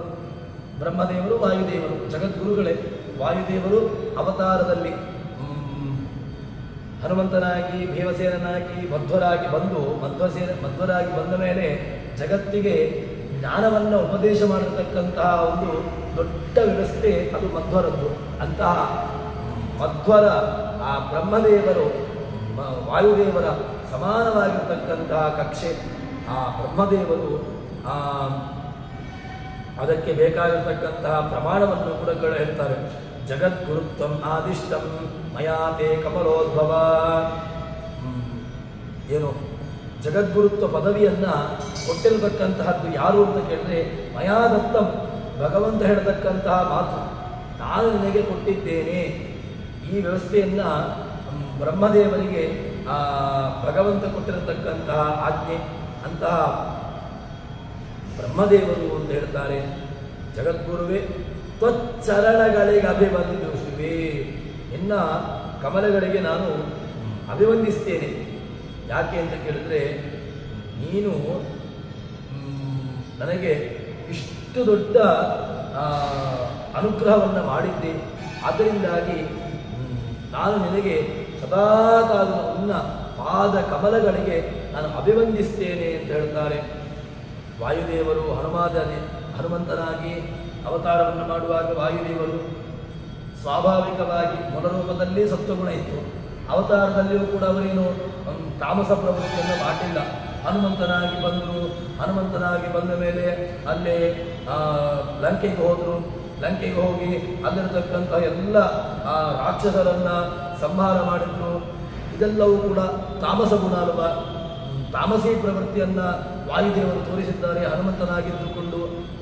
ವಾಯುದೇವರು ಜಗದ್ಗುರುಗಳೇ. ವಾಯುದೇವರು ಅವತಾರದಲ್ಲಿ ಹನುಮಂತನಾಗಿ ಭೀಮಸೇನನಾಗಿ ಮಧ್ವರಾಗಿ ಬಂದ ಮೇಲೆ ಜಗತ್ತಿಗೆ ಜ್ಞಾನವನ್ನು ಉಪದೇಶ ಮಾಡಿರತಕ್ಕಂತಹ ಒಂದು ದೊಡ್ಡ ವ್ಯವಸ್ಥೆ ಅದು ಮಧ್ವರದ್ದು. ಅಂತಹ ಮಧ್ವರ ಆ ಬ್ರಹ್ಮದೇವರು ವಾಯುದೇವರ ಸಮಾನವಾಗಿರ್ತಕ್ಕಂತಹ ಕಕ್ಷೆ ಆ ಬ್ರಹ್ಮದೇವರು. ಅದಕ್ಕೆ ಬೇಕಾಗಿರತಕ್ಕಂತಹ ಪ್ರಮಾಣವನ್ನು ಕೂಡ ಹೇಳ್ತಾರೆ. ಜಗದ್ಗುರುತ್ವಂ ಆದಿಷ್ಟಂ ಮಯಾತೆ ಕಮಲೋದ್ಭವ. ಏನು ಜಗದ್ಗುರುತ್ವ ಪದವಿಯನ್ನು ಕೊಟ್ಟಿರತಕ್ಕಂತಹದ್ದು ಯಾರು ಅಂತ ಕೇಳಿದ್ರೆ ಮಯಾದತ್ತಂ, ಭಗವಂತ ಹೇಳತಕ್ಕಂತಹ ಮಾತು, ನಾನು ನಿನಗೆ ಕೊಟ್ಟಿದ್ದೇನೆ. ಈ ವ್ಯವಸ್ಥೆಯನ್ನು ಬ್ರಹ್ಮದೇವರಿಗೆ ಭಗವಂತ ಕೊಟ್ಟಿರತಕ್ಕಂತಹ ಆಜ್ಞೆ. ಅಂತಹ ಬ್ರಹ್ಮದೇವರು ಅಂತ ಹೇಳ್ತಾರೆ. ಜಗದ್ಗುರುವೇ ತ್ವಚ್ಚರಣಗಳಿಗೆ ಅಭಿವಂದಿಸುವೆ, ನಿನ್ನ ಕಮಲಗಳಿಗೆ ನಾನು ಅಭಿವಂದಿಸ್ತೇನೆ. ಯಾಕೆ ಅಂತ ಕೇಳಿದ್ರೆ ನೀನು ನನಗೆ ಇಷ್ಟು ದೊಡ್ಡ ಅನುಗ್ರಹವನ್ನು ಮಾಡಿದ್ದೆ. ಅದರಿಂದಾಗಿ ನಾನು ನಿನಗೆ ಸದಾಕಾಲ ನಿನ್ನ ಪಾದ ಕಮಲಗಳಿಗೆ ನಾನು ಅಭಿವಂದಿಸ್ತೇನೆ ಅಂತ ಹೇಳ್ತಾರೆ. ವಾಯುದೇವರು ಹನುಮಂತನಾಗಿ ಅವತಾರವನ್ನು ಮಾಡುವಾಗ ವಾಯುದೇವರು ಸ್ವಾಭಾವಿಕವಾಗಿ ಮೂಲರೂಪದಲ್ಲಿ ಸತ್ವಗುಣ ಇತ್ತು. ಅವತಾರದಲ್ಲಿಯೂ ಕೂಡ ಅವರೇನು ತಾಮಸ ಪ್ರವೃತ್ತಿಯನ್ನು ಮಾಡಿಲ್ಲ. ಹನುಮಂತನಾಗಿ ಬಂದರು. ಹನುಮಂತನಾಗಿ ಬಂದ ಮೇಲೆ ಅಲ್ಲೇ ಲಂಕೆಗೆ ಹೋದರು. ಲಂಕೆಗೆ ಹೋಗಿ ಅಲ್ಲಿರತಕ್ಕಂಥ ಎಲ್ಲ ರಾಕ್ಷಸರನ್ನು ಸಂಹಾರ ಮಾಡಿದ್ರು. ಇದೆಲ್ಲವೂ ಕೂಡ ತಾಮಸ ಗುಣ ಅಲ್ವಾ. ತಾಮಸಿ ಪ್ರವೃತ್ತಿಯನ್ನು ವಾಯುದೇವರು ತೋರಿಸಿದ್ದಾರೆ ಹನುಮಂತನಾಗಿದ್ದುಕೊಂಡು.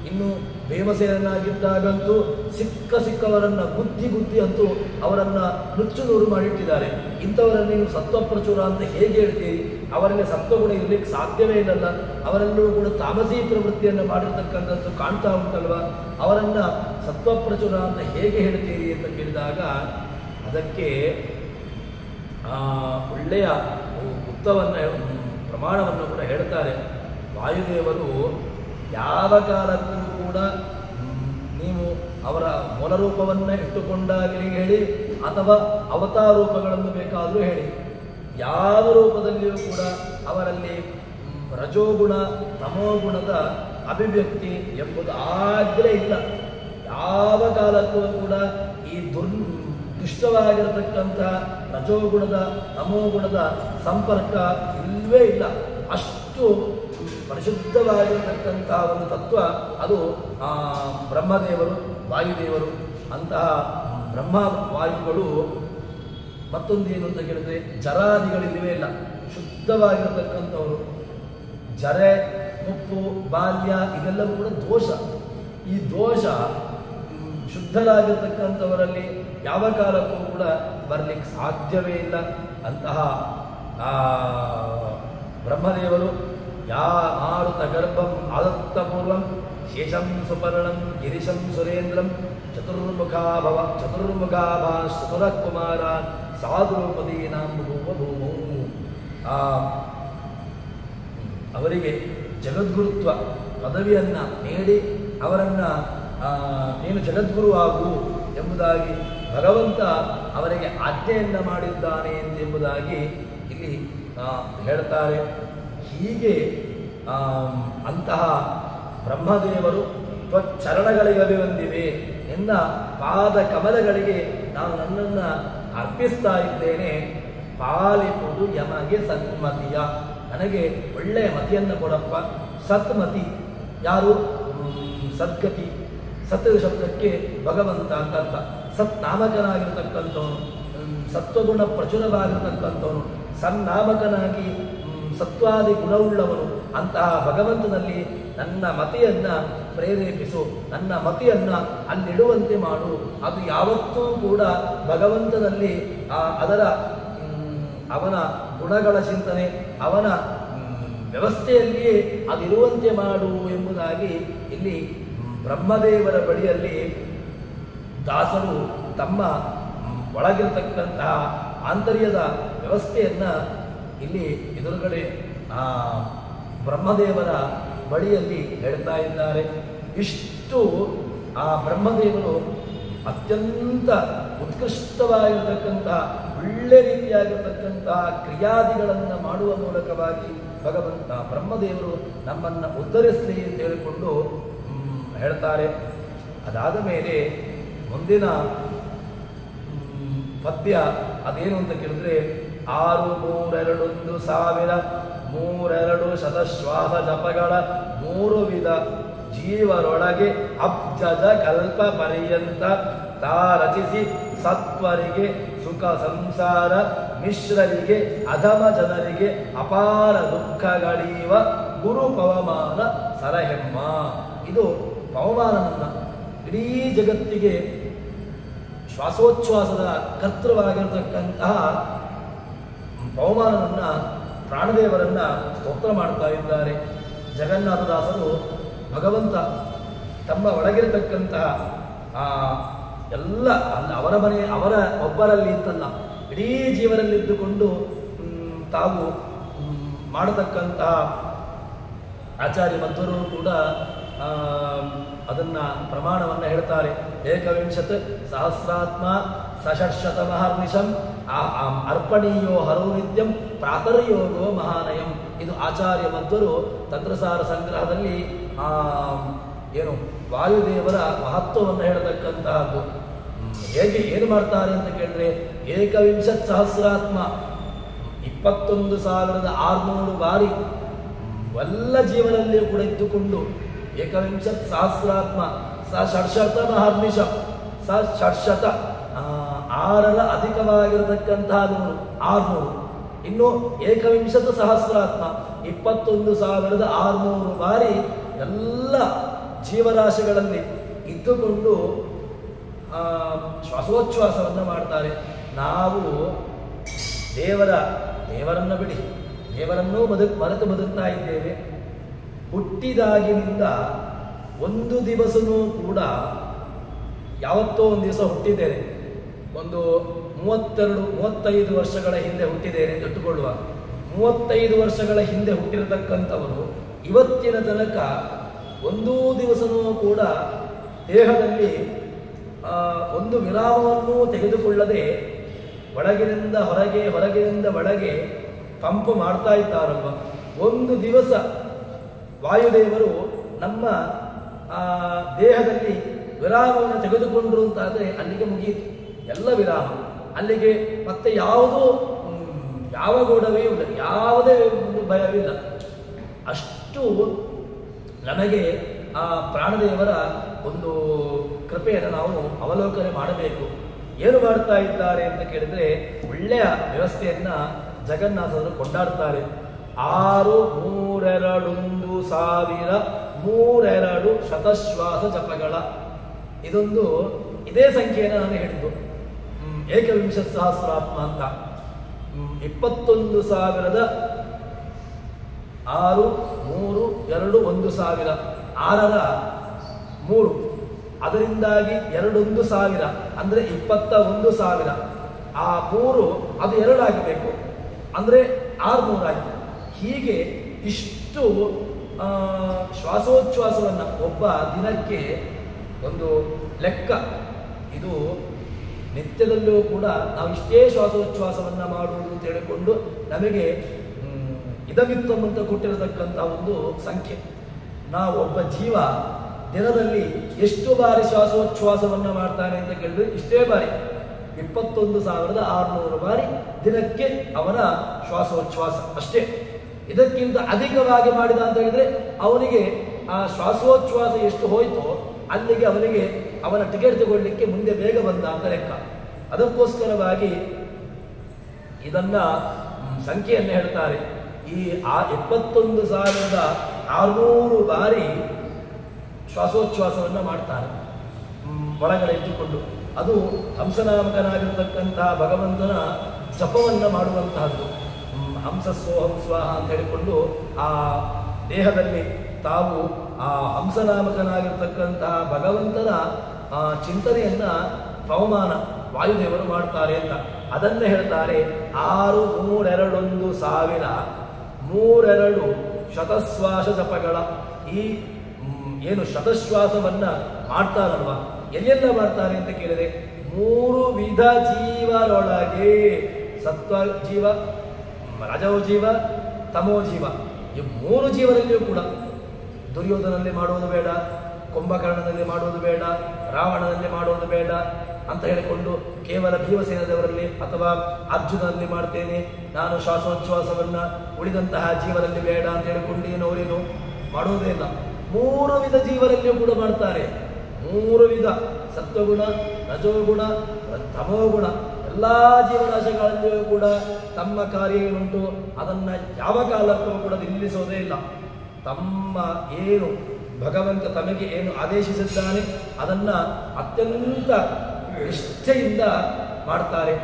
ಇನ್ನು ಭೀಮಸೇನಾಗಿದ್ದಾಗಂತೂ ಸಿಕ್ಕವರನ್ನು ಗುದ್ದಿ ಅಂತೂ ಅವರನ್ನು ನುಚ್ಚು ನೂರು ಮಾಡಿಟ್ಟಿದ್ದಾರೆ. ಇಂಥವರನ್ನು ನೀವು ಸತ್ವಪ್ರಚುರ ಅಂತ ಹೇಗೆ ಹೇಳ್ತೀರಿ? ಅವರಲ್ಲಿ ಸತ್ವಗುಣ ಇರಲಿಕ್ಕೆ ಸಾಧ್ಯವೇ ಇಲ್ಲಲ್ಲ. ಅವರೆಲ್ಲರೂ ಕೂಡ ತಾಮಸಿ ಪ್ರವೃತ್ತಿಯನ್ನು ಮಾಡಿರ್ತಕ್ಕಂಥದ್ದು ಕಾಣ್ತಾ ಉಂಟಲ್ವ. ಅವರನ್ನು ಸತ್ವಪ್ರಚುರ ಅಂತ ಹೇಗೆ ಹೇಳ್ತೀರಿ ಅಂತ ಕೇಳಿದಾಗ ಅದಕ್ಕೆ ಒಳ್ಳೆಯ ಪ್ರಮಾಣವನ್ನು ಕೂಡ ಹೇಳ್ತಾರೆ. ವಾಯುದೇವರು ಯಾವ ಕಾಲಕ್ಕೂ ಕೂಡ ನೀವು ಅವರ ಮೂಲರೂಪವನ್ನು ಇಟ್ಟುಕೊಂಡಾಗಲಿ ಹೇಳಿ ಅಥವಾ ಅವತಾರ ರೂಪಗಳನ್ನು ಬೇಕಾದರೂ ಹೇಳಿ, ಯಾವ ರೂಪದಲ್ಲಿಯೂ ಕೂಡ ಅವರಲ್ಲಿ ರಜೋಗುಣ ತಮೋಗುಣದ ಅಭಿವ್ಯಕ್ತಿ ಎಂಬುದು ಆಗಲೇ ಇಲ್ಲ. ಯಾವ ಕಾಲಕ್ಕೂ ಕೂಡ ಈ ದುಷ್ಟವಾಗಿರತಕ್ಕಂಥ ರಜೋಗುಣದ ತಮೋಗುಣದ ಸಂಪರ್ಕ ಇಲ್ಲವೇ ಇಲ್ಲ. ಅಷ್ಟು ಪರಿಶುದ್ಧವಾಗಿರತಕ್ಕಂಥ ಒಂದು ತತ್ವ ಅದು ಬ್ರಹ್ಮದೇವರು ವಾಯುದೇವರು. ಅಂತಹ ಬ್ರಹ್ಮ ವಾಯುಗಳು ಮತ್ತೊಂದೇನು ಅಂತ ಕೇಳಿದ್ರೆ ಜರಾದಿಗಳಿಲ್ಲವೇ ಇಲ್ಲ. ಶುದ್ಧವಾಗಿರತಕ್ಕಂಥವರು. ಜರೆ ಮುಪ್ಪು ಬಾಲ್ಯ ಇದೆಲ್ಲವೂ ಕೂಡ ದೋಷ. ಈ ದೋಷ ಶುದ್ಧರಾಗಿರ್ತಕ್ಕಂಥವರಲ್ಲಿ ಯಾವ ಕಾಲಕ್ಕೂ ಕೂಡ ಬರಲಿಕ್ಕೆ ಸಾಧ್ಯವೇ ಇಲ್ಲ. ಅಂತಹ ಬ್ರಹ್ಮದೇವರು ಮಾರುತ ಗರ್ಭಂ ಆದತ್ತ ಪೂರ್ವಂ ಶೇಷಂ ಸುಪರ್ಣಂ ಗಿರಿಶಂ ಸುರೇಂದ್ರಂ ಚತುರಕುಮಾರ ಸಾಧುಪದೀನಾಂ ಭೂಮಭೂಮೌ. ಅವರಿಗೆ ಜಗದ್ಗುರುತ್ವ ಪದವಿಯನ್ನು ನೀಡಿ ಅವರನ್ನು ನೀನು ಜಗದ್ಗುರು ಆಗು ಎಂಬುದಾಗಿ ಭಗವಂತ ಅವರಿಗೆ ಆಜ್ಞೆಯನ್ನು ಮಾಡಿದ್ದಾನೆ ಎಂಬುದಾಗಿ ಇಲ್ಲಿ ಹೇಳ್ತಾರೆ. ಹೀಗೆ ಅಂತಹ ಬ್ರಹ್ಮದೇವರು ಚರಣಗಳಿಗೆ ಅಭಿವಂದಿವೆ. ನಿನ್ನ ಪಾದ ಕಮಲಗಳಿಗೆ ನಾನು ನನ್ನನ್ನು ಅರ್ಪಿಸ್ತಾ ಇದ್ದೇನೆ. ಪಾಲಿಪುದು ಯಮಗೆ ಸನ್ಮತಿಯ, ನನಗೆ ಒಳ್ಳೆಯ ಮತಿಯನ್ನು ಕೊಡಪ್ಪ. ಸತ್ಮತಿ ಯಾರು? ಸದ್ಗತಿ. ಸತ್ ಶಬ್ದಕ್ಕೆ ಭಗವಂತ ಅಂತ ಅರ್ಥ. ಸತ್ ನಾಮಕನಾಗಿರ್ತಕ್ಕಂಥವನು, ಸತ್ವಗುಣ ಪ್ರಚುರವಾಗಿರ್ತಕ್ಕಂಥವನು, ಸನ್ನಾಮಕನಾಗಿ ಸತ್ವಾದಿ ಗುಣವುಳ್ಳವನು. ಅಂತಹ ಭಗವಂತನಲ್ಲಿ ನನ್ನ ಮತಿಯನ್ನು ಪ್ರೇರೇಪಿಸು, ನನ್ನ ಮತಿಯನ್ನು ಅಲ್ಲಿಡುವಂತೆ ಮಾಡು. ಅದು ಯಾವತ್ತೂ ಕೂಡ ಭಗವಂತನಲ್ಲಿ ಅವನ ಗುಣಗಳ ಚಿಂತನೆ, ಅವನ ವ್ಯವಸ್ಥೆಯಲ್ಲಿಯೇ ಅದಿರುವಂತೆ ಮಾಡು ಎಂಬುದಾಗಿ ಇಲ್ಲಿ ಬ್ರಹ್ಮದೇವರ ಬಳಿಯಲ್ಲಿ ದಾಸರು ತಮ್ಮ ಒಳಗಿರತಕ್ಕಂತಹ ಆಂತರ್ಯದ ವ್ಯವಸ್ಥೆಯನ್ನು ಇಲ್ಲಿ ಎದುರುಗಡೆ ಬ್ರಹ್ಮದೇವರ ಬಳಿಯಲ್ಲಿ ಹೇಳ್ತಾ ಇದ್ದಾರೆ. ಇಷ್ಟು ಬ್ರಹ್ಮದೇವರು ಅತ್ಯಂತ ಉತ್ಕೃಷ್ಟವಾಗಿರತಕ್ಕಂತಹ ಒಳ್ಳೆ ರೀತಿಯಾಗಿರ್ತಕ್ಕಂತಹ ಕ್ರಿಯಾದಿಗಳನ್ನು ಮಾಡುವ ಮೂಲಕವಾಗಿ ಭಗವಂತ ಬ್ರಹ್ಮದೇವರು ನಮ್ಮನ್ನು ಉದ್ಧರಿಸಲಿ ಅಂತ ಹೇಳಿಕೊಂಡು ಹೇಳ್ತಾರೆ. ಅದಾದ ಮೇಲೆ ಮುಂದಿನ ಪದ್ಯ ಅದೇನು ಅಂತ ಕೇಳಿದ್ರೆ 632,000 ಶತಶ್ವಾಸ ಜಪಗಳ 3 ವಿಧ ಜೀವರೊಳಗೆ ಅಬ್ಜಜ ಕಲ್ಪ ಪರ್ಯಂತ ತಾ ರಚಿಸಿ ಸತ್ವರಿಗೆ ಸುಖ ಸಂಸಾರ, ಮಿಶ್ರರಿಗೆ ಅಧಮ ಜನರಿಗೆ ಅಪಾರ ದುಃಖಗಳೀವ ಗುರು ಪವಮಾನ ಸರಹೆಮ್ಮ. ಇದು ಪವಮಾನನನ್ನ ಇಡೀ ಜಗತ್ತಿಗೆ ಶ್ವಾಸೋಚ್ಛ್ವಾಸದ ಕರ್ತೃವಾಗಿರತಕ್ಕಂತಹ ಪವಮಾನನನ್ನ ಪ್ರಾಣದೇವರನ್ನ ಸ್ತೋತ್ರ ಮಾಡ್ತಾ ಇದ್ದಾರೆ. ಜಗನ್ನಾಥದಾಸರು ಭಗವಂತ ತಮ್ಮ ಒಳಗಿರತಕ್ಕಂತಹ ಎಲ್ಲ ಅವರ ಮನೆ ಅವರ ಒಬ್ಬರಲ್ಲಿ ಅಂತಲ್ಲ, ಇಡೀ ಜೀವನಲ್ಲಿದ್ದುಕೊಂಡು ತಾವು ಮಾಡತಕ್ಕಂತಹ ಆಚಾರ್ಯ ಮಧ್ವರು ಕೂಡ ಅದನ್ನು ಪ್ರಮಾಣವನ್ನು ಹೇಳ್ತಾರೆ. 1,000 ಸಹಸ್ರಾತ್ಮ ಸಷಟ್ಶತಮಹರ್ನಿಶಂ ಅರ್ಪಣೀಯೋ ಹರೋ ನಿತ್ಯಂ ಪ್ರಾತರ್ಯೋಗೋ ಮಹಾನಯಂ. ಇದು ಆಚಾರ್ಯ ಮಧ್ವರು ತಂತ್ರಸಾರ ಸಂಗ್ರಹದಲ್ಲಿ ಏನು ವಾಯುದೇವರ ಮಹತ್ವವನ್ನು ಹೇಳತಕ್ಕಂತಹದ್ದು. ಹೇಗೆ ಏನು ಮಾಡ್ತಾರೆ ಅಂತ ಕೇಳಿದ್ರೆ, 21,000 21,600 ಬಾರಿ ಎಲ್ಲ ಜೀವನಲ್ಲಿಯೂ ಕೂಡ ಇದ್ದುಕೊಂಡು 21,000 ಷಡ್ಶತಮಹರ್ನಿಶ ಷಡ್ಶತ 6ರ ಅಧಿಕವಾಗಿರತಕ್ಕಂತಹ 600. ಇನ್ನು 21,000 21,600 ಬಾರಿ ಎಲ್ಲ ಜೀವರಾಶಿಗಳಲ್ಲಿ ಇದ್ದುಕೊಂಡು ಶ್ವಾಸೋಚ್ಛ್ವಾಸವನ್ನು ಮಾಡ್ತಾರೆ. ನಾವು ದೇವರನ್ನು ಬಿಡಿ, ದೇವರನ್ನೂ ಮರೆತು ಬದುಕ್ತಾ ಇದ್ದೇವೆ. ಹುಟ್ಟಿದಾಗಿನಿಂದ ಒಂದು ದಿವಸನೂ ಕೂಡ, ಯಾವತ್ತೋ ಒಂದು ದಿವಸ ಹುಟ್ಟಿದ್ದೇನೆ, ಒಂದು 35 ವರ್ಷಗಳ ಹಿಂದೆ ಹುಟ್ಟಿದ್ದೇನೆ ಅಂತ ಇಟ್ಟುಕೊಳ್ಳುವ. 35 ವರ್ಷಗಳ ಹಿಂದೆ ಹುಟ್ಟಿರತಕ್ಕಂಥವರು ಇವತ್ತಿನ ತನಕ ಒಂದೂ ದಿವಸನೂ ಕೂಡ ದೇಹದಲ್ಲಿ ಒಂದು ವಿರಾಮವನ್ನು ತೆಗೆದುಕೊಳ್ಳದೆ ಒಳಗಿನಿಂದ ಹೊರಗೆ, ಹೊರಗಿನಿಂದ ಒಳಗೆ ಪಂಪ್ ಮಾಡ್ತಾ ಇದ್ದಾರಲ್ವ. ಒಂದು ದಿವಸ ವಾಯುದೇವರು ನಮ್ಮ ದೇಹದಲ್ಲಿ ವಿರಾಮವನ್ನು ತೆಗೆದುಕೊಂಡ್ರು ಅಂತಾದರೆ ಅಲ್ಲಿಗೆ ಮುಗಿಯಿತು ಎಲ್ಲ ವಿರಾಮ. ಅಲ್ಲಿಗೆ ಮತ್ತೆ ಯಾವ ಗೋಡವೇ ಇಲ್ಲ, ಯಾವುದೇ ಒಂದು ಭಯವಿಲ್ಲ. ಅಷ್ಟು ನಮಗೆ ಆ ಪ್ರಾಣದೇವರ ಒಂದು ಕೃಪೆಯನ್ನು ನಾವು ಅವಲೋಕನೆ ಮಾಡಬೇಕು. ಏನು ಮಾಡ್ತಾ ಇದ್ದಾರೆ ಅಂತ ಕೇಳಿದ್ರೆ, ಒಳ್ಳೆಯ ವ್ಯವಸ್ಥೆಯನ್ನ ಜಗನ್ನಾಥರು ಕೊಂಡಾಡ್ತಾರೆ. 6,3,2,000 ಶತಶ್ವಾಸ ಜಪಗಳ, ಇದೊಂದು ಇದೇ ಸಂಖ್ಯೆಯನ್ನು ನಾನು ಹೇಳಿದ್ದು. 21,000 ಅಂತ 21,000 6 3 2 1,000 6ರ 3 ಅದರಿಂದಾಗಿ 21,000 ಅಂದರೆ 21,000. ಆ 3 ಅದು 2 ಆಗಬೇಕು ಅಂದರೆ 600 ಆಯಿತು. ಹೀಗೆ ಇಷ್ಟು ಶ್ವಾಸೋಚ್ಛ್ವಾಸವನ್ನು ಒಬ್ಬ ದಿನಕ್ಕೆ ಒಂದು ಲೆಕ್ಕ. ಇದು ನಿತ್ಯದಲ್ಲೂ ಕೂಡ ನಾವು ಇಷ್ಟೇ ಶ್ವಾಸೋಚ್ಛ್ವಾಸವನ್ನು ಮಾಡುವುದು ಅಂತ ಹೇಳಿಕೊಂಡು ನಮಗೆ ಇದಮಿತ್ತಂ ಅಂತ ಕೊಟ್ಟಿರತಕ್ಕಂಥ ಒಂದು ಸಂಖ್ಯೆ. ನಾವು ಒಬ್ಬ ಜೀವ ದಿನದಲ್ಲಿ ಎಷ್ಟು ಬಾರಿ ಶ್ವಾಸೋಚ್ಛ್ವಾಸವನ್ನು ಮಾಡ್ತಾನೆ ಅಂತ ಕೇಳಿದ್ರೆ ಇಷ್ಟೇ ಬಾರಿ, 21,600 ಬಾರಿ ದಿನಕ್ಕೆ ಅವನ ಶ್ವಾಸೋಚ್ಛ್ವಾಸ ಅಷ್ಟೇ. ಇದಕ್ಕಿಂತ ಅಧಿಕವಾಗಿ ಮಾಡಿದ ಅಂತ ಹೇಳಿದ್ರೆ ಅವನಿಗೆ ಆ ಶ್ವಾಸೋಚ್ಛ್ವಾಸ ಎಷ್ಟು ಹೋಯ್ತೋ ಅಲ್ಲಿಗೆ ಅವನಿಗೆ ಅವನ ಟಿಕೆಟ್ ತಗೊಳ್ಳಿಕ್ಕೆ ಮುಂದೆ ಬೇಗ ಬಂದ ಅಂತ ಲೆಕ್ಕ. ಅದಕ್ಕೋಸ್ಕರವಾಗಿ ಇದನ್ನ ಸಂಖ್ಯೆಯನ್ನು ಹೇಳ್ತಾರೆ. ಈ 21,600 ಬಾರಿ ಶ್ವಾಸೋಚ್ಛ್ವಾಸವನ್ನು ಮಾಡ್ತಾರೆ ಒಳಗಡೆ ಇದ್ದುಕೊಂಡು. ಅದು ಹಂಸನಾಮಕನಾಗಿರ್ತಕ್ಕಂತಹ ಭಗವಂತನ ಜಪವನ್ನು ಮಾಡುವಂತಹದ್ದು. ಹಂಸ ಸೋಹಂ ಸ್ವಾಹ ಅಂತ ಹೇಳಿಕೊಂಡು ಆ ದೇಹದಲ್ಲಿ ತಾವು ಆ ಹಂಸನಾಮಕನಾಗಿರ್ತಕ್ಕಂತಹ ಭಗವಂತನ ಚಿಂತನೆಯನ್ನ ಪವಮಾನ ವಾಯುದೇವರು ಮಾಡ್ತಾರೆ ಅಂತ ಅದನ್ನೇ ಹೇಳ್ತಾರೆ. 6,3,2,1,000 ಶತಶ್ವಾಸ ಜಪಗಳ. ಈ ಏನು ಶತಶ್ವಾಸವನ್ನ ಮಾಡ್ತಾರಲ್ವ, ಎಲ್ಲೆಲ್ಲ ಮಾಡ್ತಾರೆ ಅಂತ ಕೇಳಿದ್ರೆ 3 ವಿಧ ಜೀವರೊಳಗೆ, ಸತ್ವ ಜೀವ, ರಜೋ ಜೀವ, ತಮೋ ಜೀವ, ಈ 3 ಜೀವನಲ್ಲಿಯೂ ಕೂಡ ದುರ್ಯೋಧನಲ್ಲಿ ಮಾಡುವುದು ಬೇಡ, ಕುಂಭಕರ್ಣನಲ್ಲಿ ಮಾಡುವುದು ಬೇಡ, ರಾವಣನಲ್ಲಿ ಮಾಡುವುದು ಬೇಡ ಅಂತ ಹೇಳಿಕೊಂಡು ಕೇವಲ ಭೀಮಸೇನದವರಲ್ಲಿ ಅಥವಾ ಅರ್ಜುನಲ್ಲಿ ಮಾಡ್ತೇನೆ ನಾನು ಶ್ವಾಸೋಚ್ಛ್ವಾಸವನ್ನ, ಉಳಿದಂತಹ ಜೀವನಲ್ಲಿ ಬೇಡ ಅಂತ ಹೇಳಿಕೊಂಡು ಏನೋ ಮಾಡುವುದೇ ಇಲ್ಲ. 3 ವಿಧ ಜೀವನಲ್ಲಿಯೂ ಕೂಡ ಮಾಡ್ತಾರೆ. 3 ವಿಧ ಸತ್ವಗುಣ, ರಜೋಗುಣ, ತಮೋಗುಣ ಎಲ್ಲ ಜೀವರಾಶಿಗಳಲ್ಲಿಯೂ ಕೂಡ ತಮ್ಮ ಕಾರ್ಯ ಏನುಂಟು ಅದನ್ನ ಯಾವ ಕಾಲಕ್ಕೂ ಕೂಡ ನಿಲ್ಲಿಸೋದೇ ಇಲ್ಲ. ತಮ್ಮ ಏನು ಭಗವಂತ ತಮಗೆ ಏನು ಆದೇಶಿಸಿದ್ದಾನೆ ಅದನ್ನ ಅತ್ಯಂತ ನಿಷ್ಠೆಯಿಂದ ಮಾಡ್ತಾರೆ.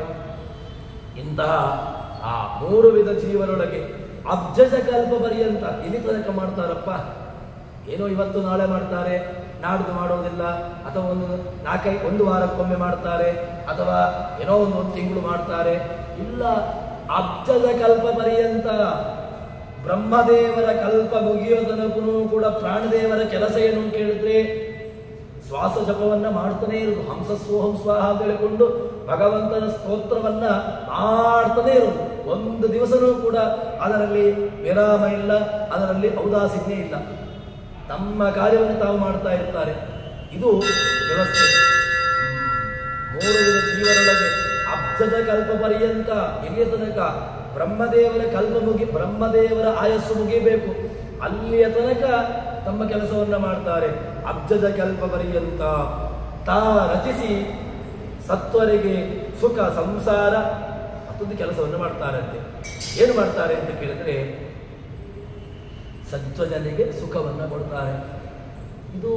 ಇಂತಹ ಆ 3 ವಿಧ ಜೀವನೊಳಗೆ ಅಬ್ಜಜ ಕಲ್ಪ ಪರ್ಯಂತ ಇಲ್ಲಿ ತನಕ ಮಾಡ್ತಾರಪ್ಪ. ಏನೋ ಇವತ್ತು ನಾಳೆ ಮಾಡ್ತಾರೆ, ನಾಡ್ದು ಮಾಡೋದಿಲ್ಲ, ಅಥವಾ ಒಂದು ವಾರಕ್ಕೊಮ್ಮೆ ಮಾಡ್ತಾರೆ, ಅಥವಾ ಏನೋ ಒಂದು ತಿಂಗಳು ಮಾಡ್ತಾರೆ. ಇಲ್ಲ, ಅಬ್ಜದ ಕಲ್ಪ ಪರ್ಯಂತ ಬ್ರಹ್ಮದೇವರ ಕಲ್ಪ ಮುಗಿಯೋದನಕ್ಕೂ ಕೂಡ ಪ್ರಾಣದೇವರ ಕೆಲಸ ಏನು ಕೇಳಿದ್ರೆ ಶ್ವಾಸ ಜಪವನ್ನ ಮಾಡ್ತಾನೆ ಇರುವುದು. ಹಂಸಸ್ವೋಹಂ ಸ್ವಾಹ ಅಂತ ಹೇಳಿಕೊಂಡು ಭಗವಂತನ ಸ್ತೋತ್ರವನ್ನ ಮಾಡ್ತಾನೆ ಇರುವುದು. ಒಂದು ದಿವಸನೂ ಕೂಡ ಅದರಲ್ಲಿ ವಿರಾಮ ಇಲ್ಲ, ಅದರಲ್ಲಿ ಔದಾಸೀನ್ಯ ಇಲ್ಲ. ತಮ್ಮ ಕಾರ್ಯವನ್ನು ತಾವು ಮಾಡ್ತಾ ಇರ್ತಾರೆ. ಇದು ವ್ಯವಸ್ಥೆ. 3 ವಿಧ ಜೀವನೊಳಗೆ ಅಬ್ಜದ ಕಲ್ಪ ಪರ್ಯಂತ ಎಲ್ಲಿಯ ತನಕ ಬ್ರಹ್ಮದೇವರ ಆಯಸ್ಸು ಮುಗಿಬೇಕು, ಅಲ್ಲಿಯ ತನಕ ತಮ್ಮ ಕೆಲಸವನ್ನ ಮಾಡ್ತಾರೆ. ಅಬ್ಜದ ಕಲ್ಪ ಪರ್ಯಂತ ತಾ ರಚಿಸಿ ಸತ್ವರಿಗೆ ಸುಖ ಸಂಸಾರ ಮತ್ತೊಂದು ಕೆಲಸವನ್ನು ಮಾಡ್ತಾರಂತೆ. ಏನು ಮಾಡ್ತಾರೆ ಅಂತ ಕೇಳಿದ್ರೆ ಸತ್ವಜನಿಗೆ ಸುಖವನ್ನು ಕೊಡ್ತಾರೆ. ಇದು